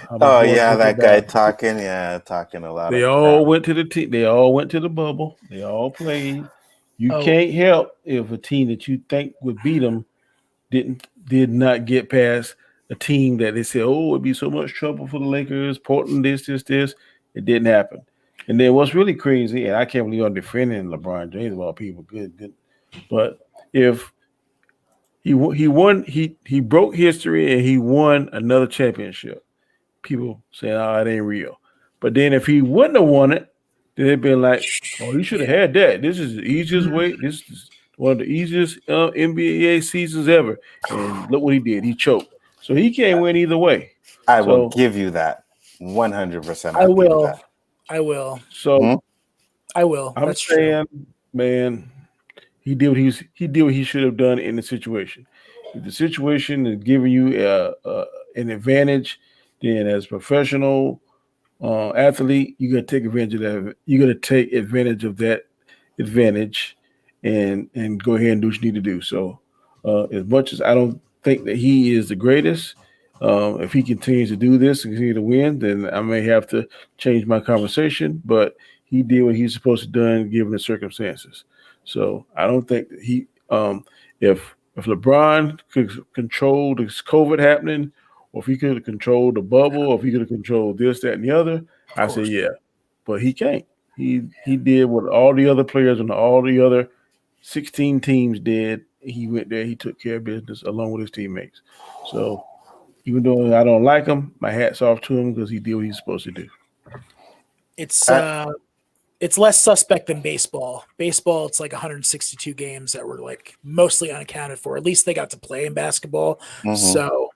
Oh yeah, that guy talking a lot They of all crap. went to the team. They all went to the bubble. They all played. You can't help if a team that you think would beat them did not get past a team that they said, oh, it'd be so much trouble for the Lakers, Portland, this. It didn't happen. And then what's really crazy, and I can't believe I'm defending LeBron James of all people, good. But if he won, he broke history and he won another championship. People saying, "Oh, it ain't real." But then if he wouldn't have won it, then they'd been like, "Oh, he should have had that. This is the easiest way. This is one of the easiest NBA seasons ever." And look what he did. He choked. So he can't win either way. I will give you that 100%. I will. So I will. I'm That's saying, true. man, he did what he should have done in the situation. If the situation is giving you an advantage, then as a professional athlete, you got to take advantage of that. You got to take advantage of that advantage, and go ahead and do what you need to do. So, as much as I don't think that he is the greatest, if he continues to do this and continue to win, then I may have to change my conversation. But he did what he's supposed to do given the circumstances. So I don't think that if LeBron could control this COVID happening, or if he could have controlled the bubble, or if he could have controlled this, that, and the other, I say yeah. But he can't. He did what all the other players and all the other 16 teams did. He went there, he took care of business along with his teammates. So even though I don't like him, my hat's off to him because he did what he's supposed to do. It's less suspect than baseball. Baseball, it's like 162 games that were like mostly unaccounted for. At least they got to play in basketball. Mm-hmm. So,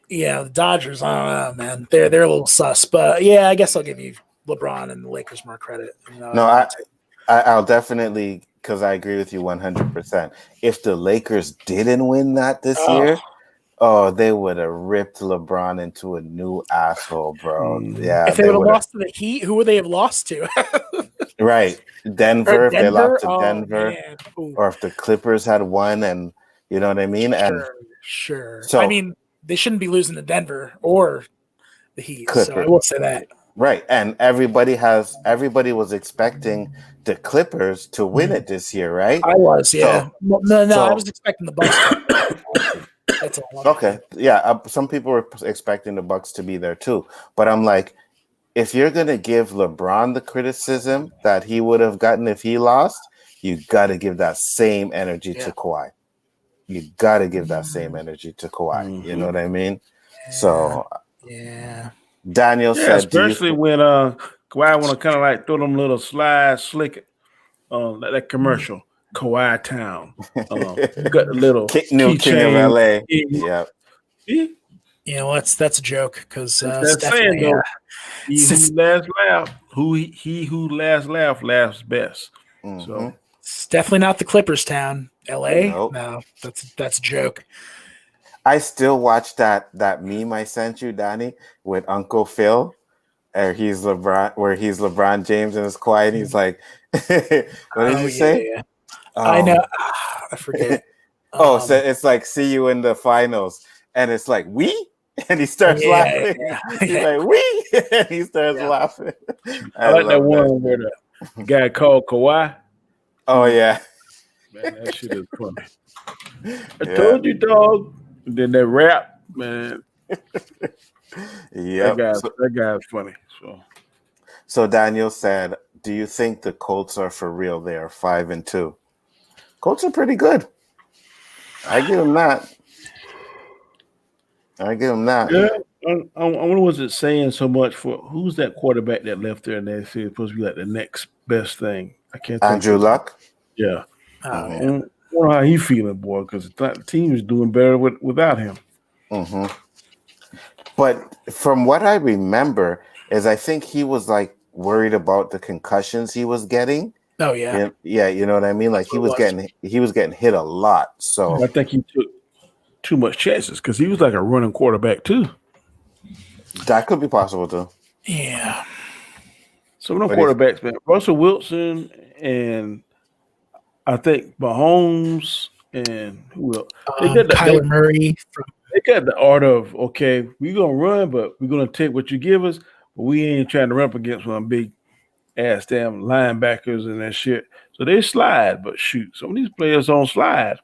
yeah, the Dodgers, I don't know, man. They're a little sus. But, yeah, I guess I'll give you LeBron and the Lakers more credit. I'll definitely, because I agree with you 100%. If the Lakers didn't win that this year, they would have ripped LeBron into a new asshole, bro. Yeah. If they would have lost to the Heat, who would they have lost to? Right. Denver, if they lost to Denver. Man. Or if the Clippers had won, and you know what I mean? Sure. So, I mean, they shouldn't be losing to Denver or the Heat. Clippers. So I will say that. Right. And everybody was expecting the Clippers to win it this year, right? I was, yeah. I was expecting the Bucks. That's all. Okay. Yeah. Some people were expecting the Bucks to be there too. But I'm like, if you're going to give LeBron the criticism that he would have gotten if he lost, you got to give that same energy to Kawhi. You got to give that same energy to Kawhi. Mm-hmm. You know what I mean? Yeah. So, yeah. Daniel said, especially when Kawhi want to kind of like throw them little slide slick that commercial, Kawhi Town. Got the little new king of LA. Yeah. You know, that's a joke because that's saying though, he who last laugh laughs best. Mm-hmm. So it's definitely not the Clippers town, LA. Nope. No, that's a joke. I still watch that meme I sent you, Danny, with Uncle Phil, where he's LeBron James and it's quiet. And he's like, "What did you say?" Yeah. I know. I forget. So it's like, "See you in the finals," and it's like, "We." And he starts laughing. Yeah. He's like, "We," and he starts laughing. I like that one where the guy called Kawhi. Oh yeah, man, that shit is funny. I told you, dog. And then that rap, man. Yeah, that guy's funny. So Daniel said, "Do you think the Colts are for real? They are 5-2. Colts are pretty good. I give them that. Yeah, I wonder what's it saying so much for who's that quarterback that left there and they say it's supposed to be like the next best thing. I can't. Andrew Luck. Yeah. I wonder how he feeling, boy, because the team is doing better without him. Mm-hmm. But from what I remember, is I think he was like worried about the concussions he was getting. Oh yeah. Yeah, you know what I mean? Like he was getting hit a lot. So I think he took too much chances because he was like a running quarterback too. That could be possible too. Yeah. Some of them quarterbacks, man. Russell Wilson and I think Mahomes and who else? Kyler Murray. They got the art of, okay, we're going to run, but we're going to take what you give us, but we ain't trying to run up against one big ass damn linebackers and that shit. So they slide, but shoot, some of these players don't slide.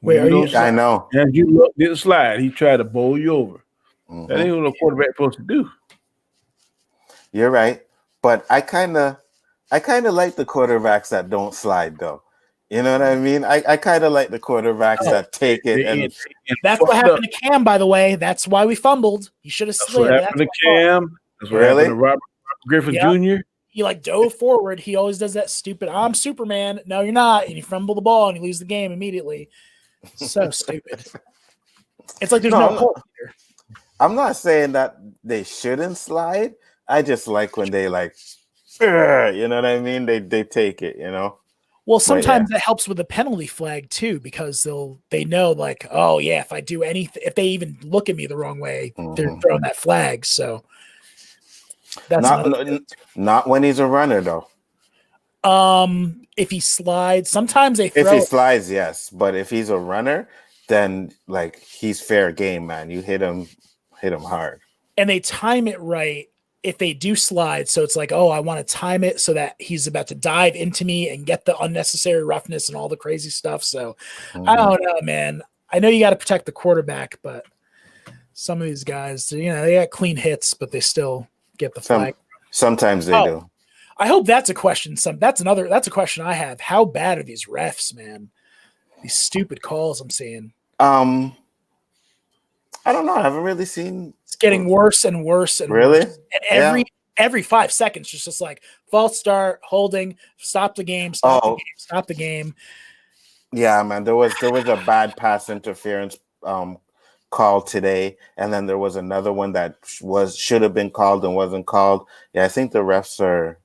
Wait, are you? I know. And you look, didn't slide. He tried to bowl you over. That ain't what a quarterback supposed to do. You're right, but I kind of like the quarterbacks that don't slide, though. You know what I mean? I kind of like the quarterbacks that take it, and that's what happened to Cam, by the way. That's why we fumbled. He should have slid. That's what happened to Cam. That's what happened to Robert Griffin Jr. He dove forward. He always does that stupid, I'm Superman. No, you're not. And you fumble the ball and you lose the game immediately. So stupid. It's like there's no hope here. I'm not saying that they shouldn't slide. I just like when they you know what I mean? They take it, you know? Well, sometimes it helps with a penalty flag too, because they know oh yeah, if I do anything, if they even look at me the wrong way, they're throwing that flag. So that's not when he's a runner though. If he slides, sometimes they throw. If he slides, yes, but if he's a runner, then he's fair game, man. You hit him hard, and they time it right. If they do slide, so it's I want to time it so that he's about to dive into me and get the unnecessary roughness and all the crazy stuff. So I don't know, man. I know you got to protect the quarterback, but some of these guys, they got clean hits, but they still get the flag. Sometimes they do. I hope that's a question. That's a question I have. How bad are these refs, man? These stupid calls I'm seeing. I don't know. I haven't really seen. It's getting worse and worse and really. Worse. And every 5 seconds, just false start, holding, stop the game, stop the game. Yeah, man. There was a bad pass interference call today, and then there was another one that should have been called and wasn't called. Yeah, I think the refs are.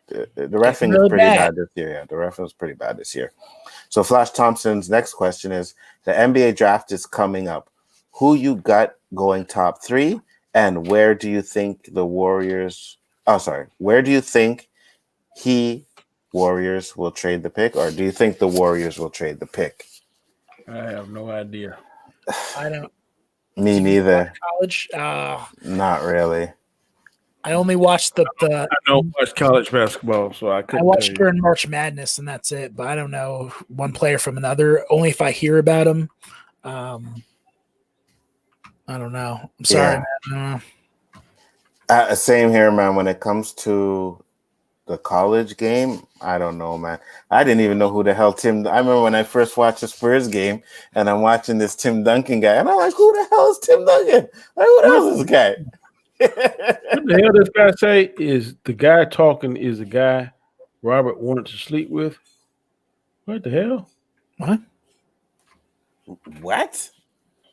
The reffing is pretty bad this year. Yeah, the reffing is pretty bad this year. So Flash Thompson's next question is: the NBA draft is coming up. Who you got going top 3, and where do you think the Warriors? Where do you think Warriors will trade the pick, or do you think the Warriors will trade the pick? I have no idea. I don't. Me neither. College? Not really. I only watched the. I don't watch college basketball, so I watched during March Madness, and that's it. But I don't know one player from another. Only if I hear about him. I don't know. I'm sorry, man. Same here, man. When it comes to the college game, I don't know, man. I didn't even know who the hell I remember when I first watched the Spurs game, and I'm watching this Tim Duncan guy, and I'm like, who the hell is Tim Duncan? Who the hell is this guy? What the hell this guy say? Is the guy talking is the guy Robert wanted to sleep with? What the hell? What?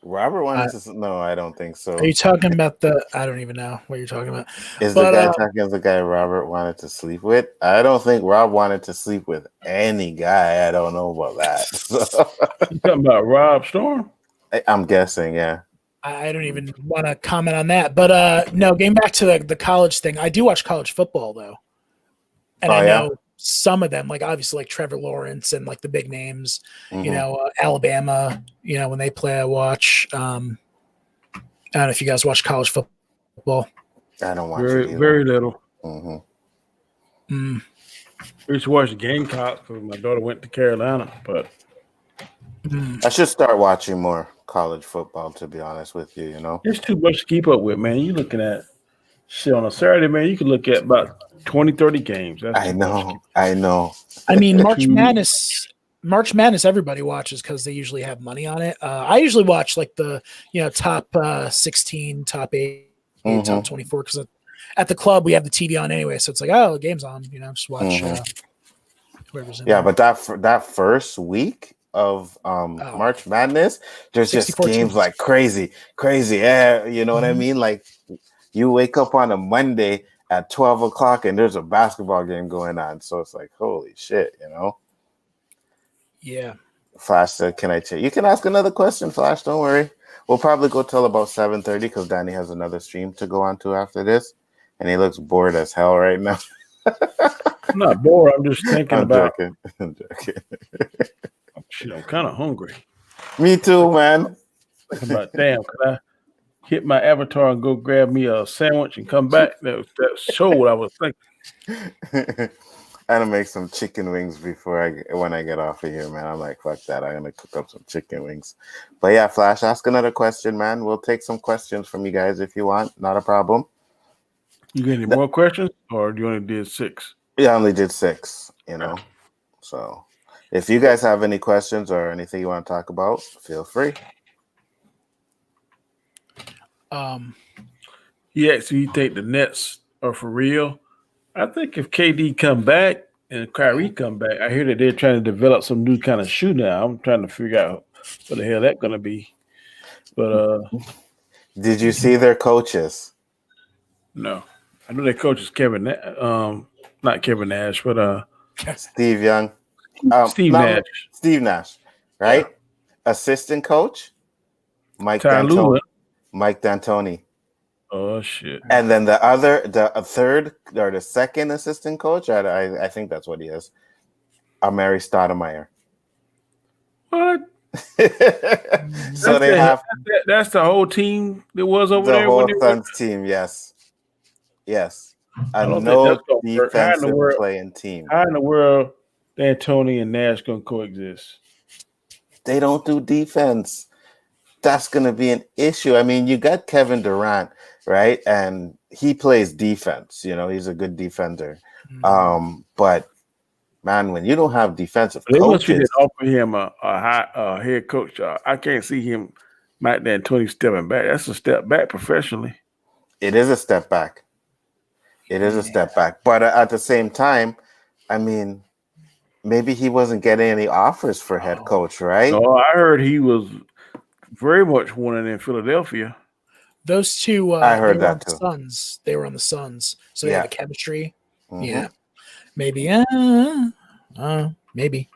Robert wanted to? No, I don't think so. Are you talking about I don't even know what you're talking about. Is the guy talking as the guy Robert wanted to sleep with? I don't think Rob wanted to sleep with any guy. I don't know about that. You talking about Rob Storm? I'm guessing, yeah. I don't even want to comment on that. But no, getting back to the college thing, I do watch college football though, and I know some of them, obviously Trevor Lawrence and the big names, Alabama, when they play, I watch. I don't know if you guys watch college football. I don't watch very little. Mm-hmm. We used to watch the Gamecocks because my daughter went to Carolina, but I should start watching more college football, to be honest with you. It's too much to keep up with, man. You're looking at shit on a Saturday, man. You can look at about 20, 30 games. I know. I mean, March Madness, everybody watches because they usually have money on it. I usually watch the top 16, top 8, top 24 because at the club we have the TV on anyway, so it's the game's on. Just watch whoever's in. Yeah, but that first week of March Madness, there's just games like crazy. Yeah, you know what I mean? You wake up on a Monday at 12 o'clock and there's a basketball game going on. So it's holy shit, Yeah. Flash said, can I check? You can ask another question, Flash. Don't worry. We'll probably go till about 7:30 because Danny has another stream to go on to after this. and he looks bored as hell right now. I'm not bored. I'm just thinking about. Joking. I'm joking. Shit, I'm kind of hungry. Me too, man. Thinking about, damn, could I hit my avatar and go grab me a sandwich and come back? That showed what I was thinking. I'm gonna make some chicken wings when I get off of here, man. I'm like, fuck that. I'm gonna cook up some chicken wings. But yeah, Flash, ask another question, man. We'll take some questions from you guys if you want. Not a problem. You got any more questions, or do you only did 6? Yeah, I only did 6. You know, so if you guys have any questions or anything you want to talk about, feel free. Yeah, so you think the Nets are for real? I think if KD come back and Kyrie come back, I hear that they're trying to develop some new kind of shoe now. I'm trying to figure out what the hell that's gonna be. But did you see their coaches? No, I know their coach is not Kevin Nash, but Steve Young, Steve Nash. Steve Nash, right? Yeah. Assistant coach, Mike Lula. Mike D'Antoni. Oh shit! And then the third or the second assistant coach, I think that's what he is, Mary Stoudemire. What? So that's the whole team that was over there. The whole Suns team, yes. A no defensive playing team. How in the world D'Antoni and Nash gonna coexist? They don't do defense. That's going to be an issue. I mean, you got Kevin Durant, right? And he plays defense. You know, he's a good defender. But man, when you don't have defensive coaches, they must offer him a high head coach job. I can't see him, Mike D'Antoni, stepping back. That's a step back professionally. It is a step back. But at the same time, I mean, maybe he wasn't getting any offers for head coach, right? No, I heard he was very much wanted in Philadelphia. Those two, I heard that too. Suns. They were on the Suns, so they have a chemistry. Mm-hmm. Yeah, maybe. Maybe.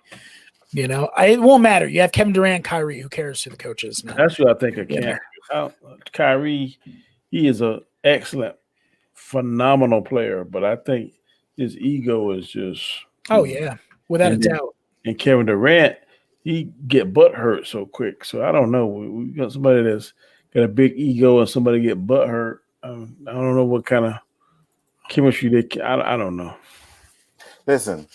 You know, it won't matter. You have Kevin Durant, Kyrie. Who cares who the coach is? Man? That's what I think of Kyrie. Kyrie, he is an excellent, phenomenal player, but I think his ego is just. Oh yeah, without a doubt. And Kevin Durant, he get butt hurt so quick. So I don't know. We got somebody that's got a big ego and somebody get butt hurt. I don't know what kind of chemistry they. I don't know. Listen,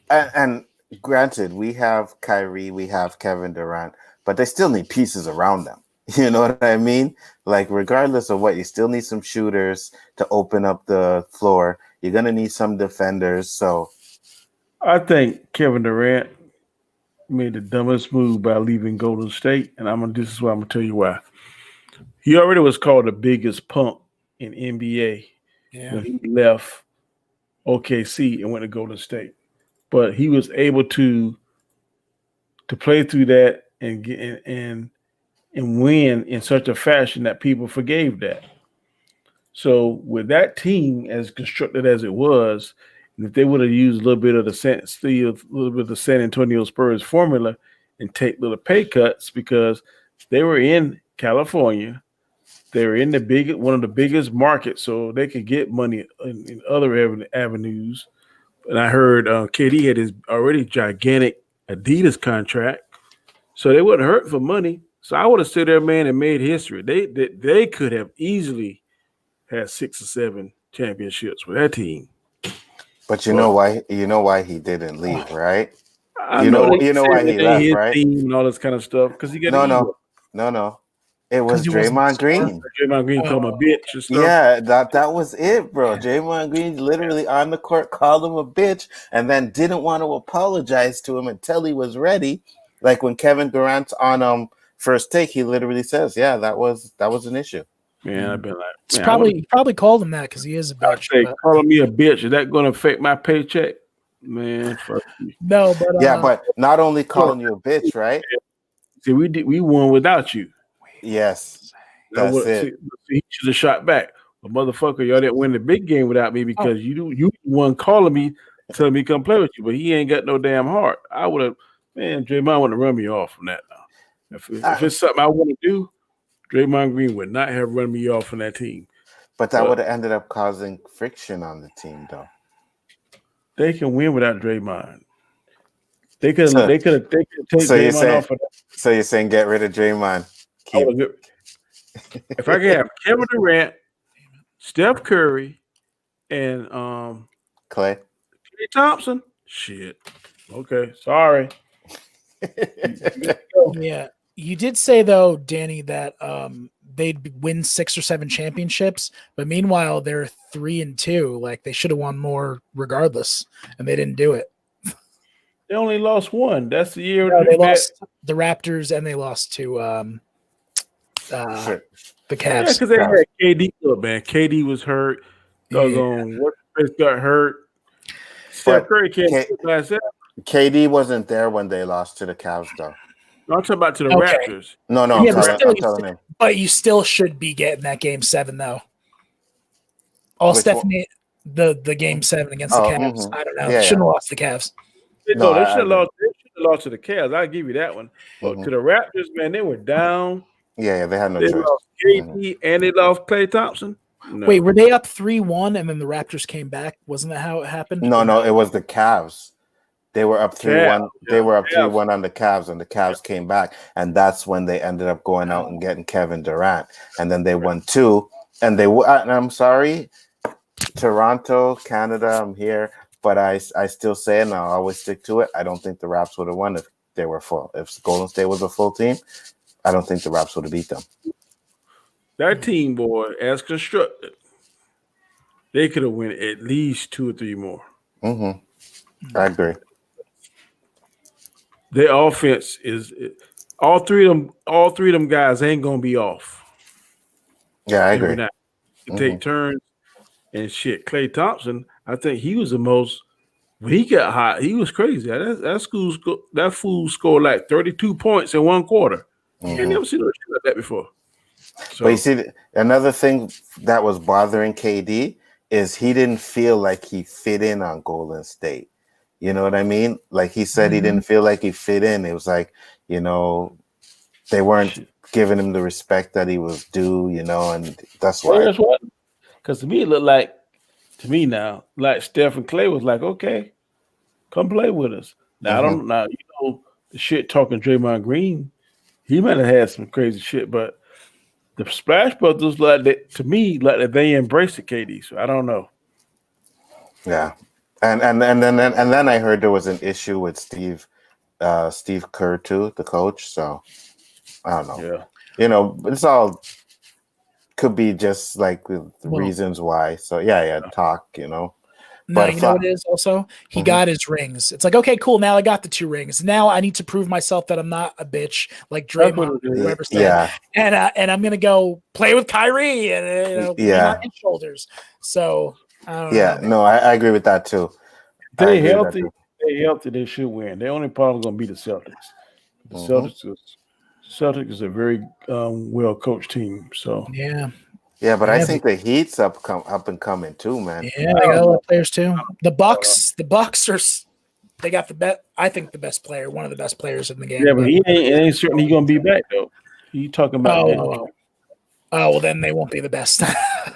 and granted, we have Kyrie, we have Kevin Durant, but they still need pieces around them. You know what I mean? Like, regardless of what, you still need some shooters to open up the floor. You're gonna need some defenders. So, I think Kevin Durant made the dumbest move by leaving Golden State, and this is why I'm gonna tell you why. He already was called the biggest punk in NBA when he left OKC and went to Golden State, but he was able to play through that and get and win in such a fashion that people forgave that. So with that team as constructed as it was, and if they would have used a little bit of the San Antonio Spurs formula and take little pay cuts, because they were in California, they were in one of the biggest markets, so they could get money in other avenues. And I heard KD had his already gigantic Adidas contract, so they wouldn't hurt for money. So I would have stood there, man, and made history. They could have easily had 6 or 7 championships with that team. But you know why he didn't leave, right? You know why he left, right? Team and all this kind of stuff, because he got no. It was Draymond Green. Draymond Green called him a bitch and stuff. Yeah, that was it, bro. Draymond Green literally on the court called him a bitch and then didn't want to apologize to him until he was ready. Like when Kevin Durant's on First Take, he literally says, "Yeah, that was an issue." Man, I've been like, it's probably called him that because he is a bitch. Calling me a bitch, is that going to affect my paycheck? Man, fuck you. No, but but not only calling you a bitch, right? See, we won without you. Yes, that's it. He should have shot back. But motherfucker, y'all didn't win the big game without me because you won calling me, telling me come play with you, but he ain't got no damn heart. I would have, man, Draymond would have run me off from that now. If it's something I want to do, Draymond Green would not have run me off from that team. But that would have ended up causing friction on the team, though. They can win without Draymond. They could take Draymond off of that. So you're saying get rid of Draymond? If I could have Kevin Durant, Steph Curry, and Klay Thompson, shit. Okay, sorry. Yeah, you did say though, Danny, that they'd win 6 or 7 championships, but meanwhile they're 3-2. Like they should have won more regardless, and they didn't do it. They only lost one. That's the year they lost the Raptors, and they lost to the Cavs. Yeah, because they had KD. Look, man, KD was hurt. Chris got hurt. Steph Curry can't last that. KD wasn't there when they lost to the Cavs, though. No, I'm talking about to the Raptors. No, Yeah, I'm telling him. But you still should be getting that game 7, though. Stephanie, the game 7 against the Cavs. I don't know. Shouldn't have lost the Cavs. No, they should have lost. They should have lost to the Cavs. I'll give you that one. But to the Raptors, man, they were down. Yeah, they had no choice. Lost KD and they lost Klay Thompson. No. Wait, were they up 3-1 and then the Raptors came back? Wasn't that how it happened? No, it was the Cavs. They were up 3-1. They were up 3-1 on the Cavs, and the Cavs came back, and that's when they ended up going out and getting Kevin Durant, and then they won 2. And I'm sorry, Toronto, Canada, I'm here, but I still say, and I'll always stick to it. I don't think the Raps would have won if they were full. If Golden State was a full team, I don't think the Raps would have beat them. That team, boy, as constructed, they could have won at least 2 or 3 more. I agree. Their offense is all three of them guys ain't gonna be off. Yeah, I agree. Take turns and shit. Klay Thompson, I think he was the most. When he got hot, he was crazy. That fool scored like 32 points in 1 quarter. You never seen no shit like that before. So, but you see, another thing that was bothering KD is he didn't feel like he fit in on Golden State. You know what I mean? Like he said, he didn't feel like he fit in. It was like, they weren't giving him the respect that he was due, and that's why. Because to me, it looked like, like Steph and Klay was like, okay, come play with us. Now, I don't know, the shit talking Draymond Green, he might have had some crazy shit, but the Splash Brothers, to me, like they embraced the KD, so I don't know. Yeah. And then I heard there was an issue with Steve Kerr too, the coach. So I don't know. Yeah. It's all could be just like the reasons why. So talk. No, but you know what it is also? He got his rings. It's like, okay, cool. Now I got the 2 rings. Now I need to prove myself that I'm not a bitch like Draymond or whoever said. Yeah. And I'm gonna go play with Kyrie and on his shoulders. So I don't know. No, I agree with that too. They healthy. They should win. They're only probably going to be the Celtics. The Celtics is a very well coached team. So but I think the Heat's up and coming too, man. Yeah, they got a lot of players too. The Bucks are. They got the best. I think the best player, one of the best players in the game. Yeah, but he ain't certainly going to be back though. You talking about? Well, then they won't be the best.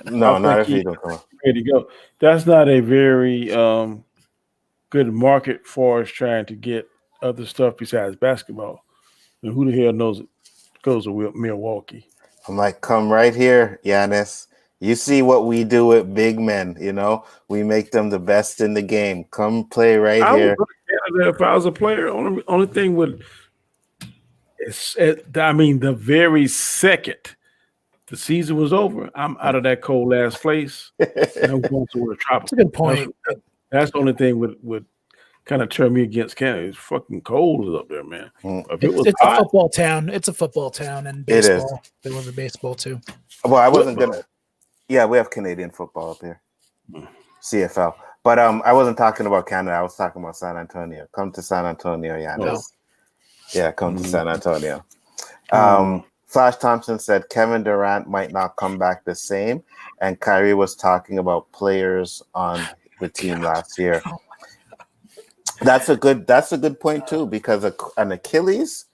No, not if he don't come. Ready to go. That's not a very good market for us trying to get other stuff besides basketball. And who the hell knows it goes to Milwaukee? I'm like, come right here, Giannis. You see what we do with big men, we make them the best in the game. Come play here. If I was a player, only thing the very second the season was over, I'm out of that cold last place. And I'm going to the tropical. That's a good point. That's the only thing would kind of turn me against Canada. It's fucking cold up there, man. It's a football town. It's a football town, and baseball. They love the baseball too. Well, I wasn't gonna. Yeah, we have Canadian football up here, CFL. But I wasn't talking about Canada. I was talking about San Antonio. Come to San Antonio, Giannis. Yeah, come to San Antonio. Flash Thompson said Kevin Durant might not come back the same, and Kyrie was talking about players on the team last year. That's a good point too, because an Achilles,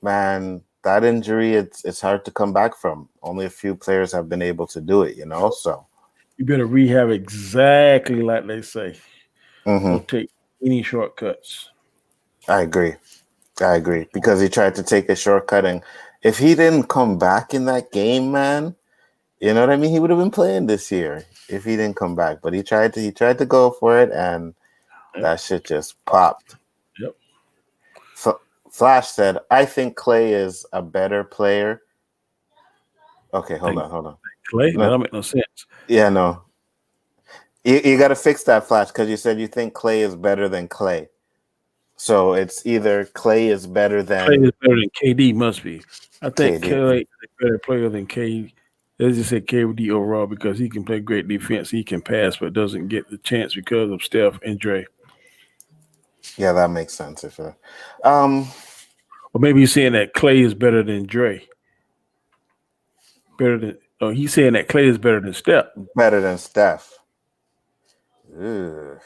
man, that injury, it's hard to come back from. Only a few players have been able to do it, so. You better rehab exactly like they say. Mm-hmm. Don't take any shortcuts. I agree because he tried to take a shortcut, and if he didn't come back in that game, man, you know what I mean? He would have been playing this year if he didn't come back. But he tried to go for it, and that shit just popped. Yep. Flash said, "I think Clay is a better player." Okay, hold on. Clay, that don't make no sense. Yeah, no. You got to fix that, Flash, because you said you think Clay is better than Clay. So it's either Clay is better than KD. Must be. I think KD. Clay is a better player than KD. Let's just say KD overall because he can play great defense. He can pass, but doesn't get the chance because of Steph and Dre. Yeah, that makes sense. Or maybe he's saying that Clay is better than Dre. He's saying that Clay is better than Steph. Better than Steph. Ugh.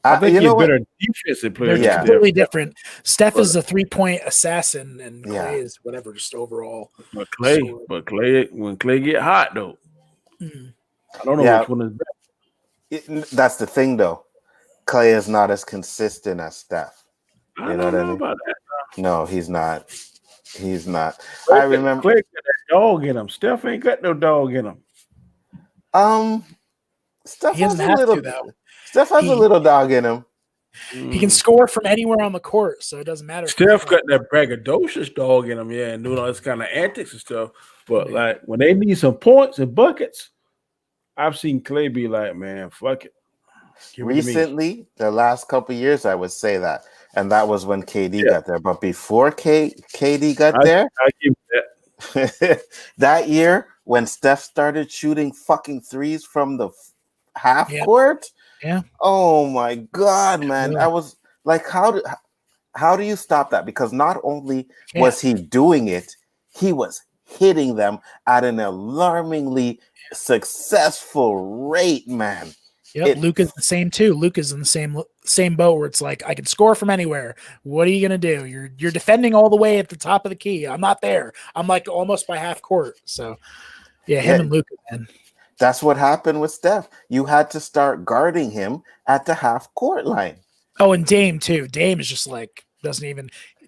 I think he's better defensive player. They're completely different. Steph is a 3-point assassin, and Clay is whatever, just overall. But Clay, when Clay get hot though, I don't know which one is better. That's the thing, though. Clay is not as consistent as Steph. I don't know about that. No, he's not. He's not. Clay, I remember Clay got that dog in him. Steph ain't got no dog in him. Steph has a little dog in him. He can score from anywhere on the court, so it doesn't matter. Steph got that braggadocious dog in him, and doing all this kind of antics and stuff. But like when they need some points and buckets, I've seen Clay be like, "Man, fuck it." Recently, the last couple of years, I would say that, and that was when KD got there. But before KD got there, I give that. that year when Steph started shooting fucking threes from the half court. Yeah. Oh my God, man. I was like, how do you stop that? Because not only was he doing it, he was hitting them at an alarmingly successful rate, man. Yep, Luke is the same too. Luke is in the same boat where it's like, I can score from anywhere. What are you gonna do? You're defending all the way at the top of the key. I'm not there. I'm like almost by half court. So him and Luke, man. That's what happened with Steph. You had to start guarding him at the half court line. Oh, and Dame too. Dame is just like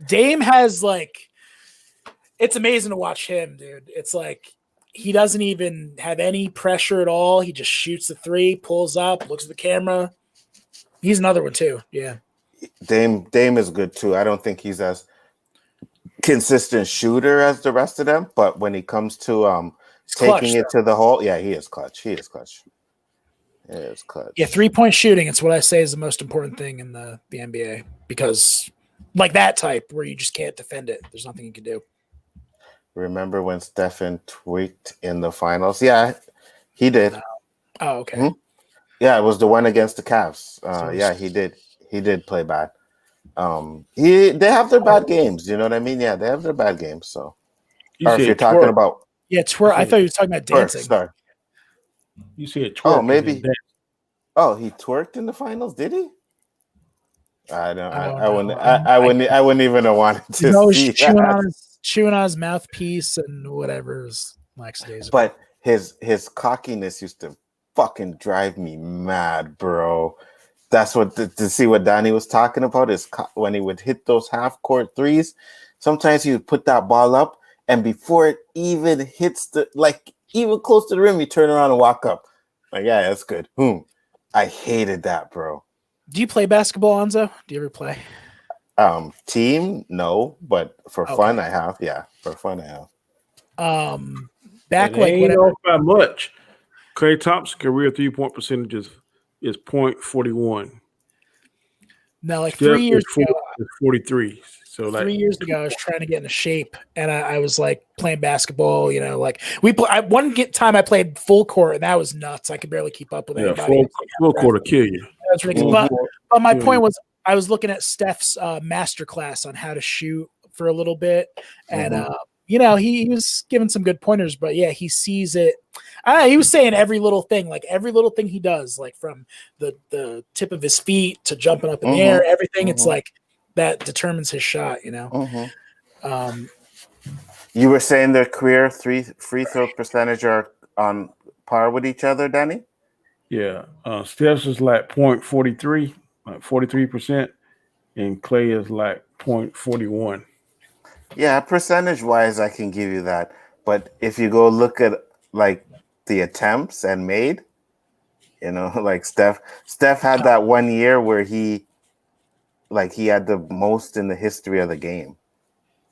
Dame has like, it's amazing to watch him, dude. It's like he doesn't even have any pressure at all. He just shoots the three, pulls up, looks at the camera. He's another one too. Yeah. Dame is good too. I don't think he's as consistent shooter as the rest of them, but when he comes to taking it to the hole, he is clutch. He is clutch. Yeah, 3-point shooting. It's what I say is the most important thing in the NBA, because like that type where you just can't defend it. There's nothing you can do. Remember when Stephen tweaked in the finals? Yeah, he did. Oh, okay. Mm-hmm. Yeah, it was the one against the Cavs. He did. He did play bad. They have their bad games. You know what I mean? Yeah, they have their bad games. So, or if you're talking about twerk. I thought you were talking about dancing. Sorry. You said twerk. Oh, maybe. Oh, he twerked in the finals, did he? I wouldn't even have wanted to see that. Chewing on his mouthpiece and whatever is lackadaisical. But his cockiness used to fucking drive me mad, bro. That's what to see what Danny was talking about is when he would hit those half court threes. Sometimes he would put that ball up, and before it even hits even close to the rim, you turn around and walk up. Like, yeah, that's good. I hated that, bro. Do you play basketball, Anzo? Do you ever play? Team, no, but for fun, I have. Yeah, for fun, I have. Back like whatever. Off by much. Klay Thompson's career 3-point percentage is 0.41. Now, like 3 years ago, 43. So 3 years ago, I was trying to get into shape, and I was like playing basketball. You know, like one time I played full court, and that was nuts. I could barely keep up with anybody. Full court will kill you. That's ridiculous. But my point was, I was looking at Steph's masterclass on how to shoot for a little bit, and he was giving some good pointers. But yeah, he sees it. He was saying every little thing he does, like from the tip of his feet to jumping up in the air, everything. It's like that determines his shot, you know. You were saying their career free throw percentage are on par with each other, Danny? Yeah. Steph's is like 0.43, like 43%, and Clay is like 0.41. Yeah, percentage wise, I can give you that. But if you go look at like the attempts and made, like Steph had that one year where he had the most in the history of the game.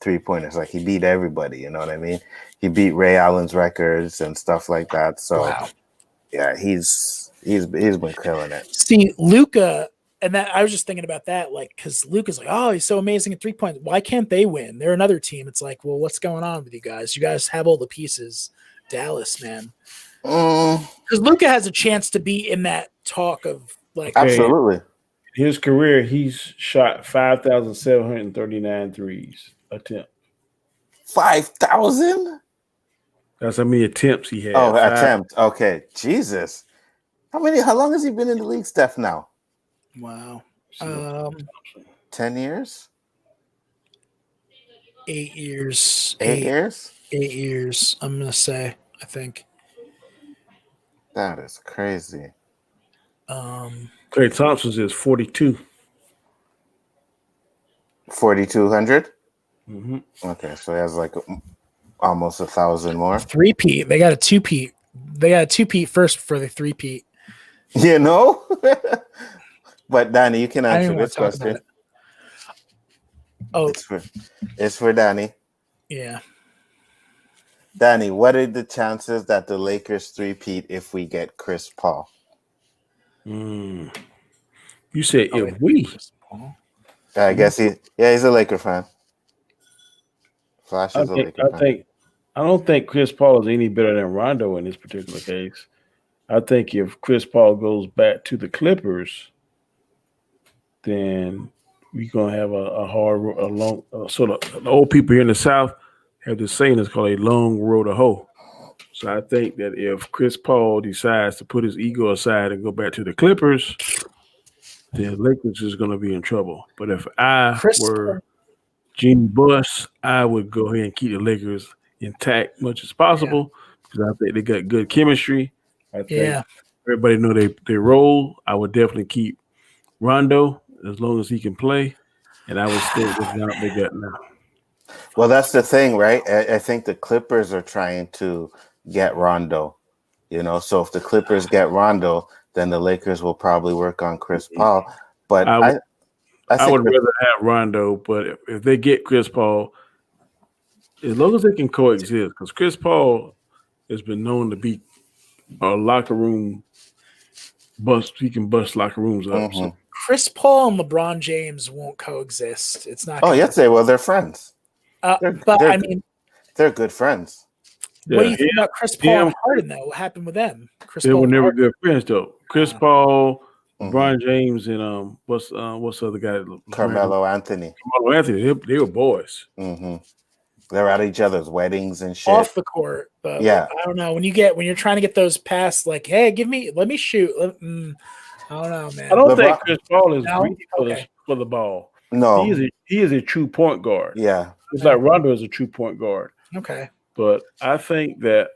3-pointers. Like he beat everybody, you know what I mean? He beat Ray Allen's records and stuff like that. So Wow. yeah, he's been killing it. See, Luka, and that I was just thinking about that, like, because Luka's like, oh, he's so amazing at 3 points. Why can't they win? They're another team. It's like, well, what's going on with you guys? You guys have all the pieces. Dallas, man. Because Luka has a chance to be in that talk of like, absolutely. His career, he's shot 5,739 threes attempt. 5,000? That's how many attempts he had. Oh, attempt. Okay, Jesus. How long has he been in the league, Steph? Now? Wow. 10 years? 8 years. 8 years? 8 years. I'm gonna say. I think. That is crazy. Clay Thompson's is 42. 4,200? Mm-hmm. Okay, so he has like almost 1,000 more. 3-peat. They got a 2-peat. They got a 2-peat first for the 3-peat. But Danny, you can answer this question. Oh, it's for Danny. Yeah. Danny, what are the chances that the Lakers 3-peat if we get Chris Paul? You said if we. I guess he's a Laker fan. Flash is a Laker fan. I don't think Chris Paul is any better than Rondo in this particular case. I think if Chris Paul goes back to the Clippers, then we're gonna have a long sort of the old people here in the South have this saying that's called a long road to hoe. So I think that if Chris Paul decides to put his ego aside and go back to the Clippers, then Lakers is going to be in trouble. But if I were Gene Buss, I would go ahead and keep the Lakers intact much as possible because I think they got good chemistry. I think everybody know they roll. I would definitely keep Rondo as long as he can play, and I would stay with what they got now. Well, that's the thing, right? I think the Clippers are trying to get Rondo, so if the Clippers get Rondo, then the Lakers will probably work on Chris Paul. But I would rather have Rondo, but if they get Chris Paul, as long as they can coexist, because Chris Paul has been known to be a locker room bust. He can bust locker rooms up. Mm-hmm. So. Chris Paul and LeBron James won't coexist. It's not. Oh, yes, they will. They're friends. They're good friends. Yeah. What do you think about Chris Paul and Harden, though? What happened with them? They were never good friends, though. Chris Paul, LeBron James, and what's the other guy? Carmelo Anthony. Carmelo Anthony. They were boys. Mm-hmm. They're at each other's weddings and shit. Off the court, but I don't know. When you're trying to get those past, like, hey, let me shoot. I don't know, man. I don't think Chris Paul is greedy for the ball. No, he is a true point guard. Yeah, it's like Rondo is a true point guard. Okay, but I think that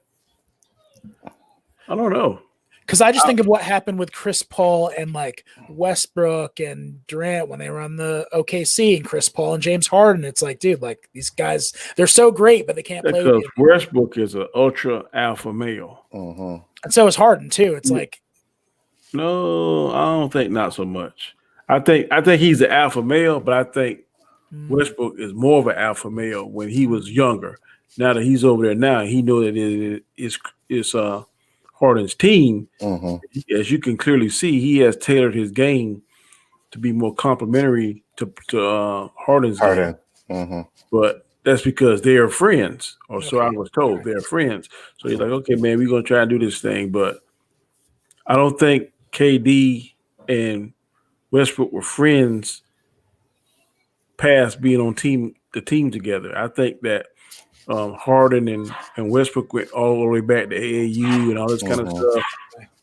I don't know. Because I just think of what happened with Chris Paul and like Westbrook and Durant when they were on the OKC, and Chris Paul and James Harden. It's like, dude, like these guys, they're so great, but they can't play. Because Westbrook is an ultra alpha male, and so is Harden too. It's like, no, I don't think not so much. I think he's an alpha male, but I think Westbrook is more of an alpha male when he was younger. Now that he's over there now, he knows that it's Harden's team. As you can clearly see, he has tailored his game to be more complementary to Harden's game. But that's because they are friends, or so I was told. They're friends. So he's like, okay, man, we're gonna try and do this thing. But I don't think KD and Westbrook were friends past being on the team together. I think that Harden and Westbrook went all the way back to AAU and all this kind of stuff,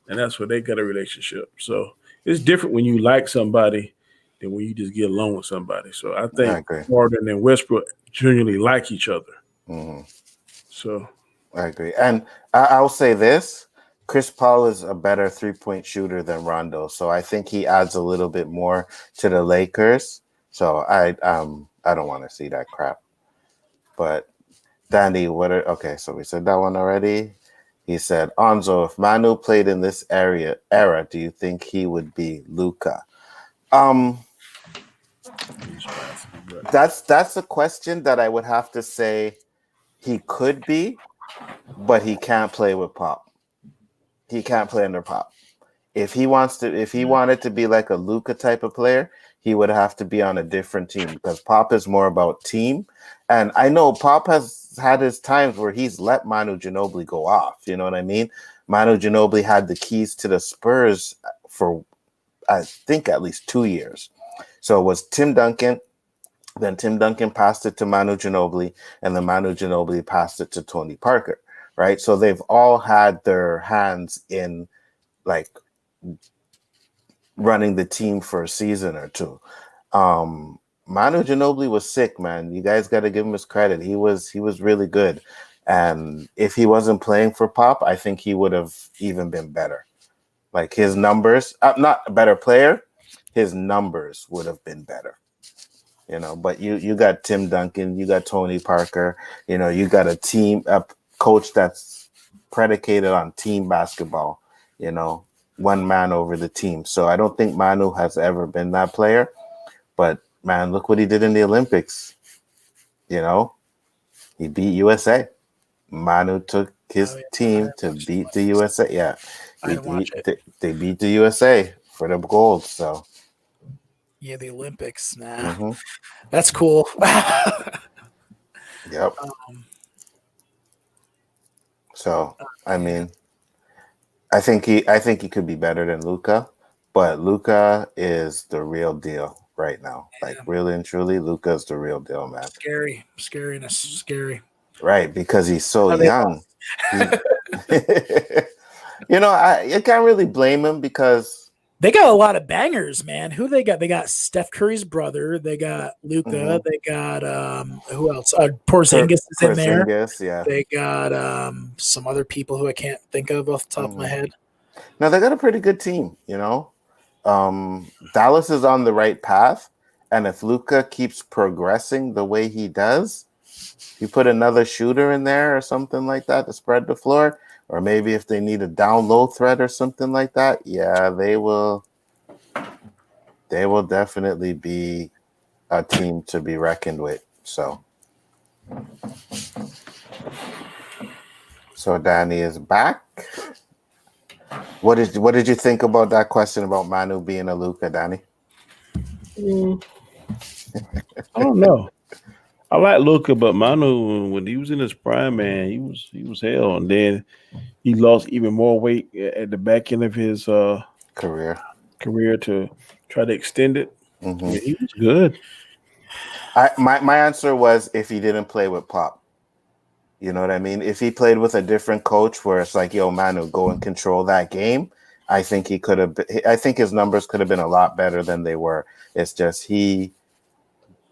and that's where they got a relationship. So it's different when you like somebody than when you just get along with somebody. So I think Harden and Westbrook generally like each other. Mhm. So I agree. And I'll say this. Chris Paul is a better 3-point shooter than Rondo. So I think he adds a little bit more to the Lakers. So I don't want to see that crap. But Danny, okay, so we said that one already. He said, Onzo, if Manu played in this era, do you think he would be Luca? That's a question that I would have to say he could be, but he can't play with Pop. He can't play under Pop. If he wanted to be like a Luca type of player, he would have to be on a different team because Pop is more about team. And I know Pop has had his times where he's let Manu Ginobili go off. You know what I mean? Manu Ginobili had the keys to the Spurs for, I think, at least 2 years. So it was Tim Duncan. Then Tim Duncan passed it to Manu Ginobili, and then Manu Ginobili passed it to Tony Parker, right? So they've all had their hands in like running the team for a season or two. Manu Ginobili was sick, man. You guys got to give him his credit. He was really good. And if he wasn't playing for Pop, I think he would have even been better. Like his numbers, not a better player, his numbers would have been better. You know, but you got Tim Duncan, you got Tony Parker, you know, you got a coach that's predicated on team basketball, you know, one man over the team. So I don't think Manu has ever been that player. But man, look what he did in the Olympics. You know, he beat USA. Manu took his team to beat the USA. Yeah, they beat the USA for the gold. So yeah, the Olympics. Nah, that's cool. Yep. So I mean, I think he could be better than Luca, but Luca is the real deal right now. Like really and truly, Luca is the real deal, man. Scary. Right, because he's so young. You know, I can't really blame him because they got a lot of bangers, man. Who they got? They got Steph Curry's brother. They got Luca. They got who else? Porzingis is in there. Yeah. They got some other people who I can't think of off the top of my head. No, they got a pretty good team, you know. Dallas is on the right path, and if Luca keeps progressing the way he does, you put another shooter in there or something like that to spread the floor, or maybe if they need a down low threat or something like that, yeah, they will definitely be a team to be reckoned with. So Danny is back. What did you think about that question about Manu being a Luca, Danny? I don't know. I like Luca, but Manu, when he was in his prime, man, he was hell. And then he lost even more weight at the back end of his career to try to extend it. I mean, he was good. My answer was if he didn't play with Pop. You know what I mean? If he played with a different coach where it's like, yo, Manu, go and control that game, I think he could have I think his numbers could have been a lot better than they were. It's just he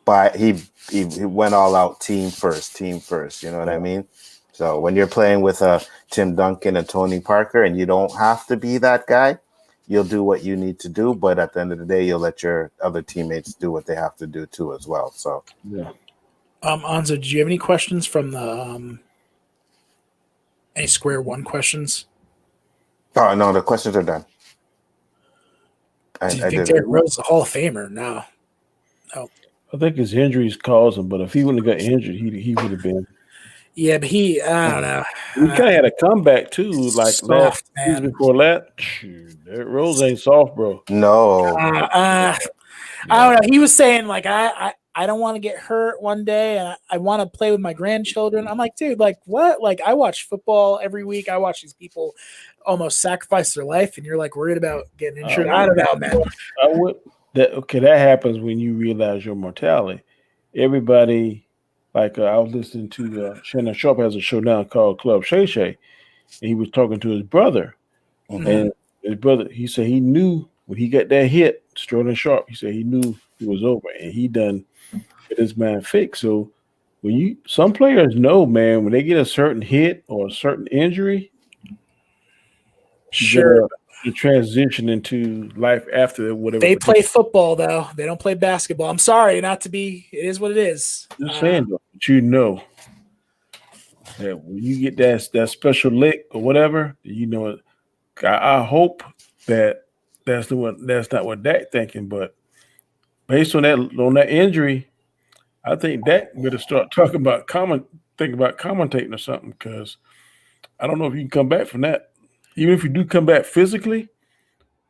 went all out team first, you know what I mean? So when you're playing with a Tim Duncan and Tony Parker and you don't have to be that guy, you'll do what you need to do, but at the end of the day, you'll let your other teammates do what they have to do too as well. So yeah. Anza, do you have any questions from the any Square One questions? Oh no, the questions are done. Do you think Derrick Rose is a Hall of Famer? No. I think his injuries caused him, but if he wouldn't have got injured, he would have been. Yeah, but I don't know. He kind of had a comeback too, like soft, man. Before that. Derrick Rose ain't soft, bro. No. I don't know. He was saying like I don't want to get hurt one day, and I want to play with my grandchildren. I'm like, dude, like what? Like I watch football every week. I watch these people almost sacrifice their life, and you're like worried about getting injured. I don't know, man. That happens when you realize your mortality. Everybody, like I was listening to Shannon Sharp has a show now called Club Shay Shay, and he was talking to his brother, and his brother, he said he knew when he got that hit, Sterling Sharp, he said he knew it was over, and he done get his man fixed. So some players know, man, when they get a certain hit or a certain injury, Sure. you transition into life after whatever. They play football though. They don't play basketball. I'm sorry, not to be. It is what it is. I'm saying, though, but you know that when you get that special lick or whatever, you know it. I hope that that's not what Dak thinking, but based on that injury, I think Dak better start talking about think about commentating or something, because I don't know if you can come back from that. Even if you do come back physically,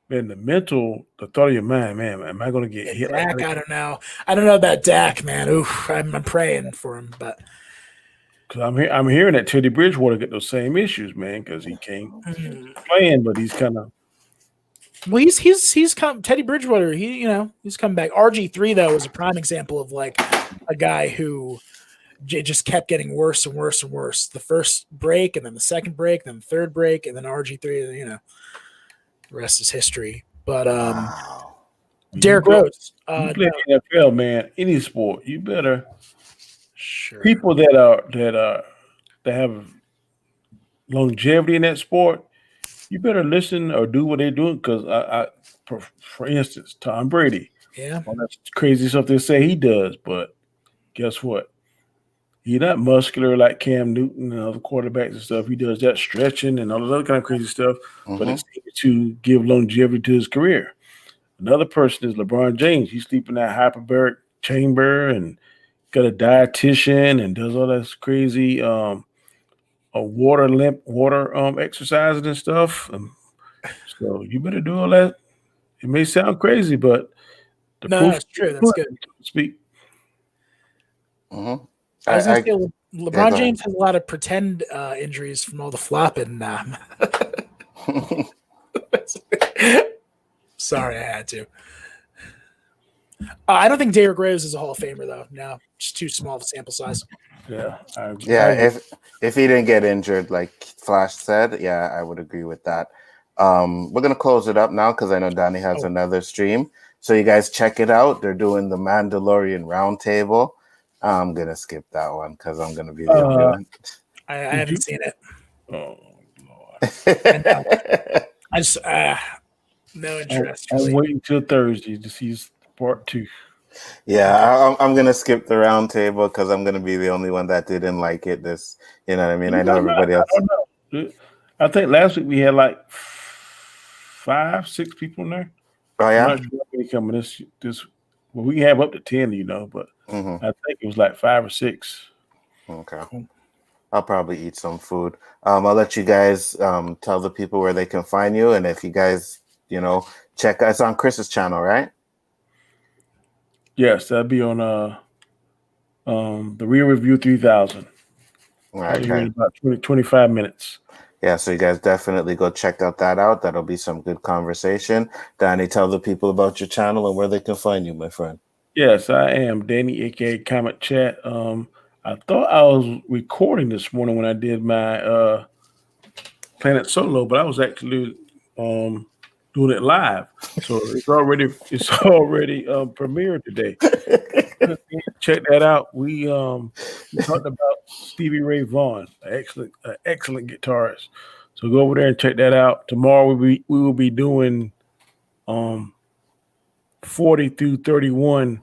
man, the thought of your mind, man, am I going to get hit? Dak, Like that? I don't know. I don't know about Dak, man. Oof, I'm praying for him, but Because I'm hearing that Teddy Bridgewater get those same issues, man, because he can't playing, but he's kind of. Well, he's come. Teddy Bridgewater, he's come back. RG3 though is a prime example of like a guy who just kept getting worse and worse and worse. The first break, and then the second break, then the third break, and then RG3. The rest is history. But Wow. Derrick Rose, you play NFL, man. Any sport, you better. Sure. People that have longevity in that sport, you better listen or do what they're doing. Because for instance, Tom Brady, all that crazy stuff they say he does, but guess what? He's not muscular like Cam Newton and other quarterbacks and stuff. He does that stretching and all that other kind of crazy stuff, but it's to give longevity to his career. Another person is LeBron James. He's sleeping in that hyperbaric chamber and got a dietitian and does all that crazy water exercises and stuff. So you better do all that. It may sound crazy, but the proof it's true. That's good. Speak. I was going to say LeBron James has a lot of pretend injuries from all the flopping. Sorry, I had to. I don't think Derrick Rose is a Hall of Famer, though. No, just too small of a sample size. Yeah. If he didn't get injured, like Flash said, yeah, I would agree with that. We're gonna close it up now because I know Donnie has another stream. So you guys check it out. They're doing the Mandalorian Roundtable. I'm gonna skip that one because I'm gonna be the only one. I haven't seen it. Oh Lord! I just no interest. I'm waiting till Thursday to see part 2. Yeah, I'm gonna skip the roundtable because I'm gonna be the only one that didn't like it. You know what I mean? I know everybody else. I think last week we had like 5, 6 people in there. Oh yeah, I'm not sure how many coming this. Well, we have up to 10, but I think it was like 5 or 6. Okay, cool. I'll probably eat some food. I'll let you guys tell the people where they can find you, and if you guys, check. It's on Chris's channel, right? Yes, that'd be on the Real Review 3000. Right. In about 25 minutes. Yeah, so you guys definitely go check out that out. That'll be some good conversation. Danny, tell the people about your channel and where they can find you, my friend. Yes, I am Danny, aka Comet Chat. I thought I was recording this morning when I did my Planet Solo, but I was actually doing it live. So it's already premiered today. Check that out. We talked about Stevie Ray Vaughan, excellent guitarist. So go over there and check that out. Tomorrow we will be doing 40 through 31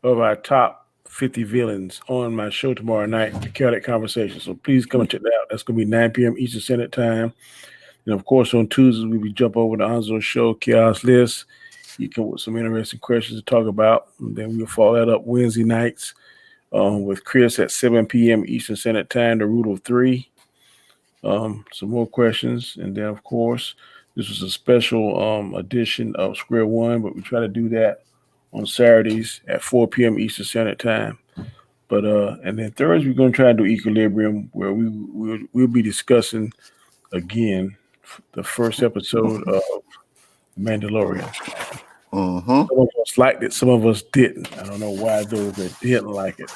of our top 50 villains on my show tomorrow night, the Chaotic Conversation. So please come and check that out. That's going to be 9 p.m. Eastern Standard Time. And of course, on Tuesdays, we jump over to Anzo's show, Chaos List. You come with some interesting questions to talk about. And then we'll follow that up Wednesday nights with Chris at 7 p.m. Eastern Standard Time, the Rule of 3. Some more questions. And then, of course, this was a special edition of Square One, but we try to do that on Saturdays at 4 p.m. Eastern Standard Time. But and then Thursday, we're going to try to do Equilibrium, where we'll be discussing again the first episode of Mandalorian. Some of us liked it, some of us didn't. I don't know why those that didn't like it.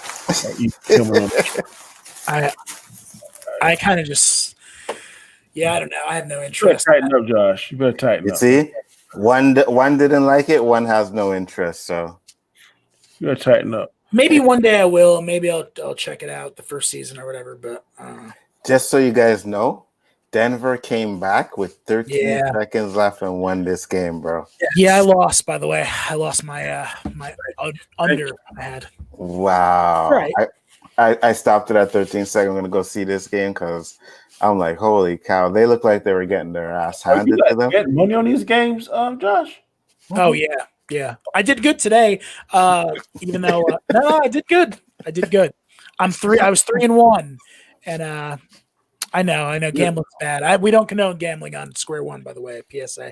I kind of just, I don't know. I have no interest. You better tighten up, Josh. You better tighten up. You see, one didn't like it, one has no interest. So you better tighten up. Maybe one day I will. Maybe I'll check it out the first season or whatever. But just so you guys know, Denver came back with 13 seconds left and won this game, bro. Yeah, I lost. By the way, I lost my my under I had. Wow. Right. I stopped it at 13 seconds. I'm gonna go see this game because I'm like, holy cow! They look like they were getting their ass handed to them. Getting money on these games, Josh? Oh yeah. I did good today. Even though no, I did good. I was 3-1, and I know gambling's bad. We don't condone gambling on Square One, by the way. PSA.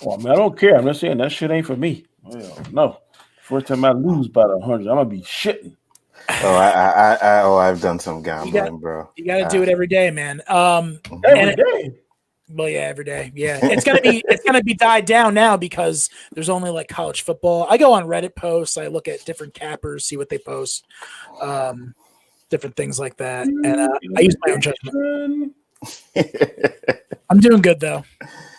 Well, I mean, I don't care. I'm just saying that shit ain't for me. No, first time I lose by 100, I'm gonna be shitting. I've done some gambling, bro. You got to do it every day, man. Every day. Well, yeah, every day. Yeah, it's gonna be died down now because there's only like college football. I go on Reddit posts. I look at different cappers, see what they post, different things like that, and I use my own judgment. I'm doing good though.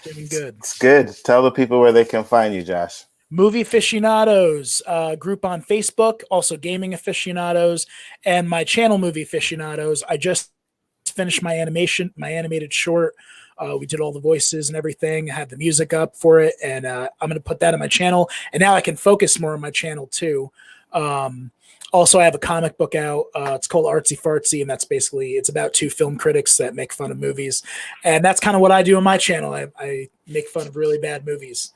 Doing good. It's good. Tell the people where they can find you, Josh. Movie Aficionados group on Facebook, also Gaming Aficionados, and my channel Movie Aficionados. I just finished my animated short. We did all the voices and everything. I had the music up for it, and I'm going to put that on my channel. And now I can focus more on my channel too. Also, I have a comic book out. It's called Artsy Fartsy, and it's about two film critics that make fun of movies. And that's kind of what I do on my channel. I make fun of really bad movies.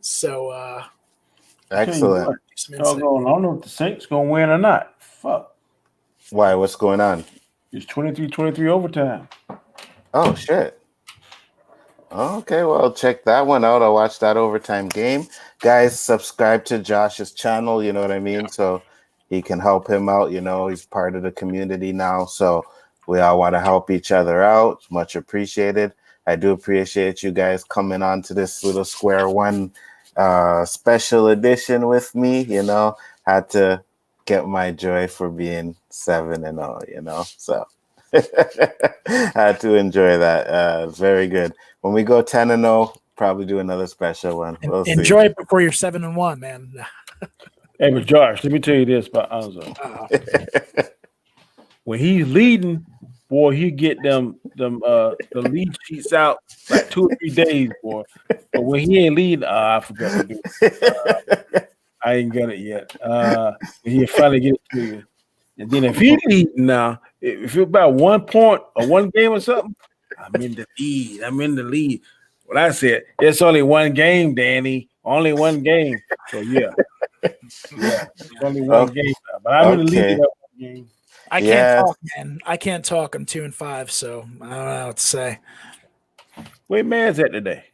So, excellent. I don't know if the Saints going to win or not. Fuck. Why? What's going on? It's 23-23 overtime. Oh, shit. Okay, well, check that one out. I'll watch that overtime game. Guys, subscribe to Josh's channel, you know what I mean? So he can help him out. You know, he's part of the community now. So we all want to help each other out. Much appreciated. I do appreciate you guys coming on to this little Square One special edition with me. You know, had to get my joy for being 7-0, you know, so had to enjoy that. Very good. When we go 10-0, probably do another special one. We'll enjoy it before you're 7-1, man. Hey, but Josh, let me tell you this about Anzo. When he's leading, boy, he get the lead sheets out like 2 or 3 days, boy. But when he ain't leading, I forgot to do it. I ain't got it yet. He'll finally get it to you. And then if he leading now, if it's about 1 point or one game or something, I'm in the lead. Well, I said, it's only one game, Danny. Only one game. So, yeah. It's only one game. But I'm in the lead of that one game. I can't talk, man. I can't talk. I'm 2-5, so I don't know what to say. Where man's at today?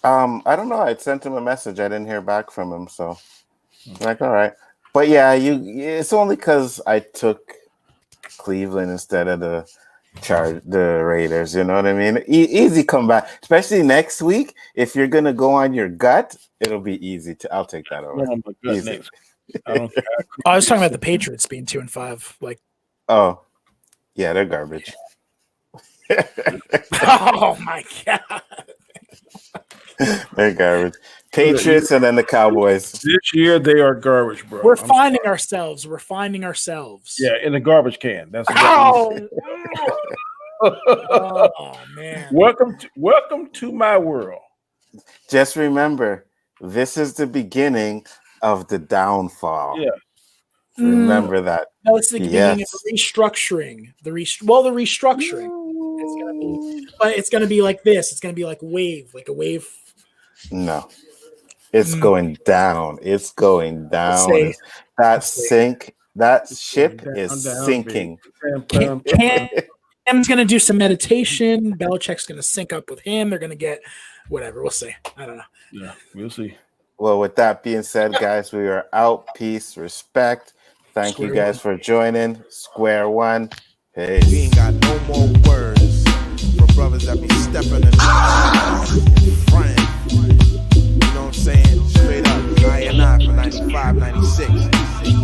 I don't know. I sent him a message. I didn't hear back from him, so like, all right. But yeah, it's only because I took Cleveland instead of the Raiders. You know what I mean? Easy comeback, especially next week. If you're gonna go on your gut, it'll be easy. I'll take that over. Easy. I don't care. I was talking about the Patriots being 2-5. Like, oh, yeah, they're garbage. Oh my god, they're garbage. Patriots and then the Cowboys. This year they are garbage, bro. We're finding ourselves. Yeah, in the garbage can. That's oh man. Welcome to my world. Just remember, this is the beginning of the downfall. Yeah. Remember that. No, it's the beginning of the restructuring. The restructuring. It's gonna be like this. It's gonna be like a wave. No. It's going down. It's going down. That ship is sinking. Cam's gonna do some meditation. Belichick's gonna sync up with him. They're gonna get whatever. We'll see. I don't know. Yeah, we'll see. Well, with that being said, guys, we are out. Peace, respect. Thank you guys for joining. Square One. Peace. We ain't got no more words for brothers that be stepping in front. You know what I'm saying? Straight up. I and I for 95, 96.